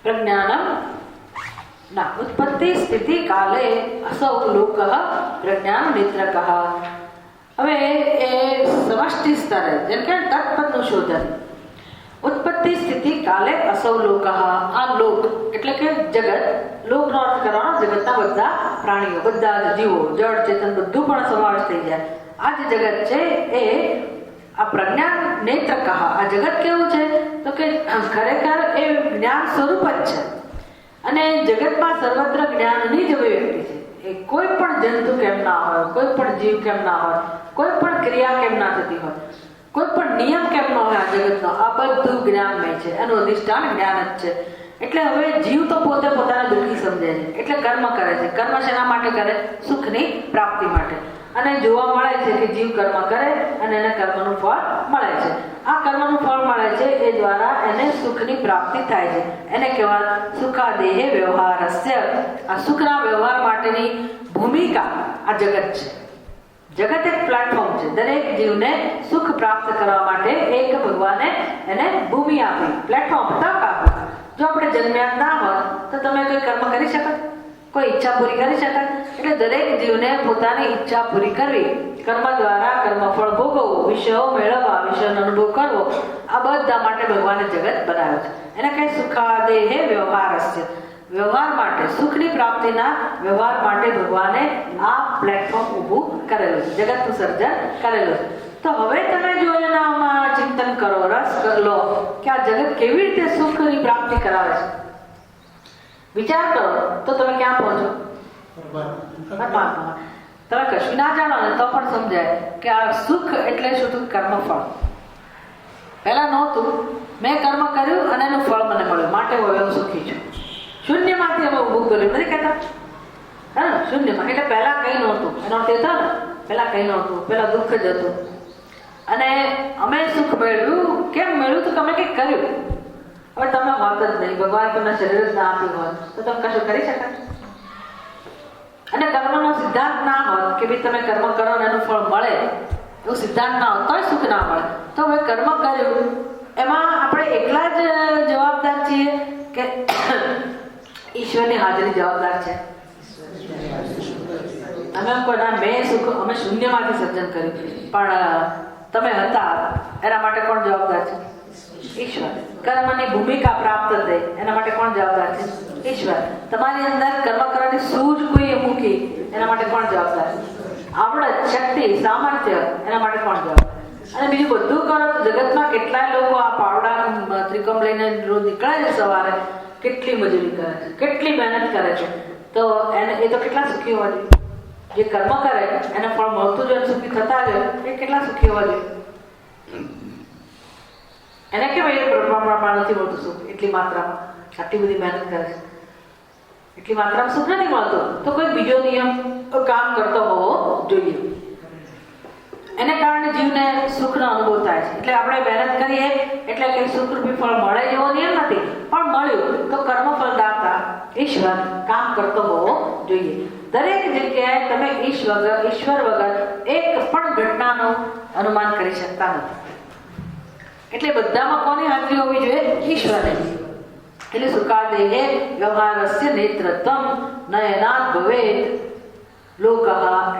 प्रज्ञानम ना उत्पत्ति स्थिति काले असौ लोकः प्रज्ञान नेत्रकः. હવે એ સમષ્ટિ સ્તરે જેમ કે તત્પદનું શોધન, ઉત્પત્તિ સ્થિતિ કાલે અસૌ લોક. આ લોક એટલે કે જગત. લોકનો અર્થ કરવાનો જગતના બધા પ્રાણીઓ, બધા જ જીવો, જળ ચેતન બધું પણ સમાવેશ થઈ જાય. આ જે જગત છે એ આ પ્રજ્ઞાન નેત્ર કહા. આ જગત કેવું છે તો કે ખરેખર એ જ્ઞાન સ્વરૂપ જ છે અને જગતમાં સર્વત્ર જ્ઞાનની જ અભિવ્યક્તિ છે. એ કોઈ પણ જંતુ કેમ ના હોય, કોઈ પણ જીવ કેમ ના હોય, કોઈ પણ ક્રિયા કેમ ના થતી હોય, કોઈ પણ નિયમ કેમ ન હોય, આ જગતનો આ બધું જ્ઞાનમય છે. એનું અધિષ્ઠાન જ્ઞાન જ છે. એટલે હવે જીવ તો પોતે પોતાને દુઃખી સમજે છે એટલે કર્મ કરે છે. કર્મ શેના માટે કરે? સુખની પ્રાપ્તિ માટે. અને જોવા મળે છે કે જીવ કર્મ કરે અને એને કર્મનું ફળ મળે છે. આ કર્મનું ફળ મળે છે એ દ્વારા એને સુખની પ્રાપ્તિ થાય છે. એને કહેવાય સુખાદેહે વ્યવહારસ્ય. આ સુખના વ્યવહાર માટેની ભૂમિકા આ જગત છે. જગત એક પ્લેટફોર્મ છે. દરેક જીવને સુખ પ્રાપ્ત કરવા માટે એક ભગવાને એને ભૂમિ આપી, પ્લેટફોર્મ, તક આપી. જો આપણે જન્મ્યા ના હોત તો તમે કોઈ કર્મ કરી શકત, કોઈ ઈચ્છા પૂરી કરી શકત? એટલે દરેક જીવને પોતાની ઈચ્છા પૂરી કરવી, કર્મ દ્વારા કર્મફળ ભોગવવું, વિષયો મેળવવા, વિષયનો અનુભવ કરવો, આ બધા માટે ભગવાને જગત બનાવ્યો છે. એને કહે સુખાદેહે વ્યવહારસ્ય. વ્યવહાર માટે, સુખની પ્રાપ્તિના વ્યવહાર માટે ભગવાને આ પ્લેટફોર્મ ઊભું કરેલું છે, જગતનું સર્જન કરેલું છે. તો હવે તમે જો એનામાં ચિંતન કરો, રસ લો કે આ જગત કેવી રીતે સુખની પ્રાપ્તિ કરાવે છે, વિચાર કરો તો તમે ક્યાં પહોંચો? પરમાત્મા. તમે કશું ના જાણો ને તો પણ સમજાય કે આ સુખ એટલે શું? તો કર્મફળ. પહેલા નહોતું, મેં કર્મ કર્યું અને એનું ફળ મને મળ્યું માટે હું સુખી છું. શૂન્યમાંથી અમે ઊભું કર્યું, નથી કહેતા? હા, શૂન્યમાં. એટલે પહેલા કંઈ નહોતું. એનો અર્થ એ થયો ને, પહેલા કંઈ નહોતું, પહેલા દુઃખ જ હતું અને અમે સુખ મેળવ્યું. કેમ મેળવ્યું? તો તમે કંઈક કર્યું. હવે તમે હોત જ નહીં, ભગવાન તમને શરીર જ ના આપ્યું હોય તો તમે કશું કરી શકો? અને કર્મનો સિદ્ધાંત ના હોત કે ભાઈ તમે કર્મ કરો ને એનું ફળ મળે, એવું સિદ્ધાંત ના હોત તોય સુખ ના મળે. તો હવે કર્મ કર્યું એમાં આપણે એકલા જ જવાબદાર છીએ કે ઈશ્વરની હાજરી જવાબદાર છે? અમે કોના મેં સુખ અમે શૂન્યમાંથી સર્જન કર્યું પણ તમે હતા એના માટે કોણ જવાબદાર છે? ઈશ્વર. કર્મની ભૂમિકા પ્રાપ્ત થઈ એના માટે કોણ જવાબદાર છે? ઈશ્વર. તમારી અંદર કર્મ કરવાની સૂઝ કોઈએ મૂકી એના માટે કોણ જવાબદાર? આવડત, શક્તિ, સામર્થ્ય એના માટે કોણ જવાબદાર? અને બીજું બધું કરો તો જગતમાં કેટલાય લોકો આ પાવડા ત્રિકમ લઈને રોજ નીકળે છે સવારે, કેટલી મજૂરી કરે છે, કેટલી મહેનત કરે છે, તો એને એ તો કેટલા સુખી હોવા જોઈએ? જે કર્મ કરે એને ફળ મળતું જ સુખી થતા જ એ કેટલા સુખી હોવા જોઈએ? એને કેમ એ પ્રમાણમાં નથી મળતું સુખ? એટલી માત્રામાં આટલી બધી મહેનત કરે છે, એટલી માત્રામાં સુખ નથી મળતું, તો કોઈ બીજો નિયમ કામ કરતો હોવો જોઈએ. એને કારણે જીવને સુખનો અનુભવ થાય છે. એટલે આપણે મહેનત કરીએ એટલે કે સુખરૂપી ફળ મળે એવો નિયમ નથી, પણ મળ્યું તો કર્મફળદાતા ઈશ્વર કામ કરતો હોવો જોઈએ. દરેક જગ્યાએ તમે ઈશ્વર વગર એક પણ ઘટનાનું અનુમાન કરી શકતા નથી. એટલે બધામાં કોની હાજરી હોવી જોઈએ? ઈશ્વરની. એટલે સુખાદેહે વ્યવહારસ્ય નેત્રત્વમ નયનાદ ભવેત લોકઃ.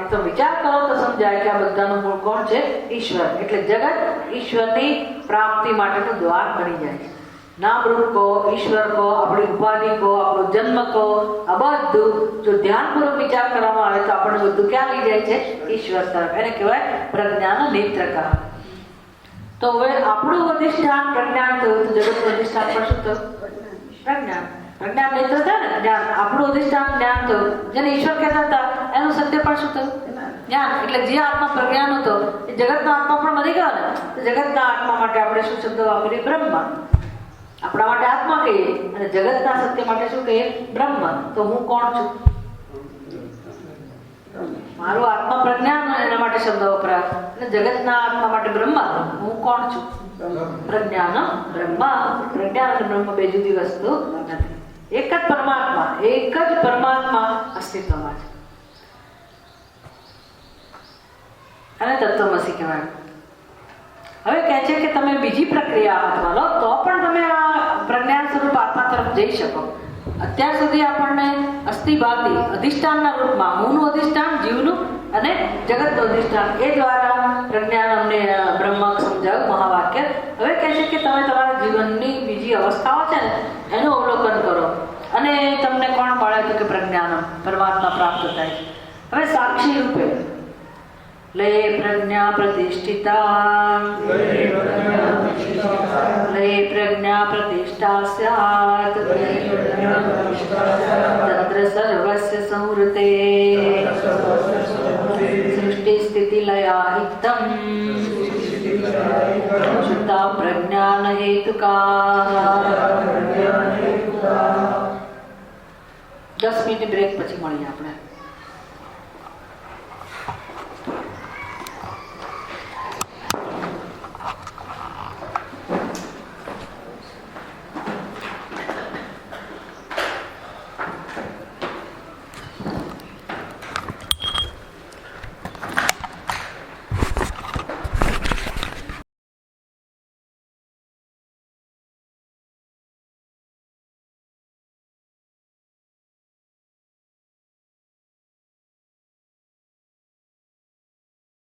એ તો વિચાર કરો તો સમજાય કે આ બધાનું મૂળ કોણ છે? ઈશ્વર. એટલે જગત ઈશ્વરની પ્રાપ્તિ માટેનું દ્વાર બની જાય છે. નામરૂપ કહો, ઈશ્વર કહો, આપણી ઉપાધિ કહો, આપણો જન્મ કહો, આ બધું જો ધ્યાનપૂર્વક વિચાર કરવામાં આવે તો આપણને બધું ક્યાં લઈ જાય છે? ઈશ્વર તરફ. એને કહેવાય પ્રજ્ઞાન નેત્રક. તો હવે આપણું અધિષ્ઠાન પ્રજ્ઞાન થયું તો જગતનું અધિષ્ઠાન પણ શું થયું? પ્રજ્ઞાન. પ્રજ્ઞાન નેત્ર થાય ને જ્ઞાન. આપણું અધિષ્ઠાન જ્ઞાન થયું. જેને ઈશ્વર કહેતા હતા એનું સત્ય પણ શું થયું? જ્ઞાન. એટલે જે આત્મા પ્રજ્ઞાન હતો એ જગતનો આત્મા પણ બની ગયો ને. તો જગતના આત્મા માટે આપણે શું શબ્દ વાપરીએ? બ્રહ્મ. આપણા માટે આત્મા કહીએ અને જગતના સત્ય માટે શું કહીએ? બ્રહ્મ. તો હું કોણ છું? મારું આત્મા પ્રજ્ઞાન, એના માટે શબ્દ વપરાય અને જગતના આત્મા માટે બ્રહ્મ. હું કોણ છું? પ્રજ્ઞાન બ્રહ્મ. પ્રજ્ઞાન અને બ્રહ્મ બે જુદી વસ્તુ નથી. એક જ પરમાત્મા, એક જ પરમાત્મા અસ્તિત્વમાં છે. અને તત્વમસી કહેવાય. હવે કહે છે કે તમે બીજી પ્રક્રિયા હાથમાં લો તો પણ તમે આ પ્રજ્ઞાન સ્વરૂપ આત્મા તરફ જઈ શકો. અત્યાર સુધી આપણને અસ્થિભાતી અધિષ્ઠાનના રૂપમાં હુંનું અધિષ્ઠાન, જીવનું અને જગતનું અધિષ્ઠાન એ દ્વારા પ્રજ્ઞાન અમને બ્રહ્મ સમજાવ્યું મહાવાક્ય. હવે કહે છે કે તમે તમારા જીવનની બીજી અવસ્થાઓ છે ને એનું અવલોકન કરો અને તમને કોણ મળે તો કે પ્રજ્ઞાન પરમાત્મા પ્રાપ્ત થાય. હવે સાક્ષી રૂપે લય પ્રજ્ઞા પ્રતિષ્ઠિતા લય પ્રજ્ઞા પ્રતિષ્ઠા સ્યાત તત્ર સર્વસ્ય સંવૃતે સૃષ્ટિ સ્થિતિ લયાહિતમ શુદ્ધા પ્રજ્ઞાન હેતુકા. 10 મિનિટ બ્રેક પછી મળીએ આપણે.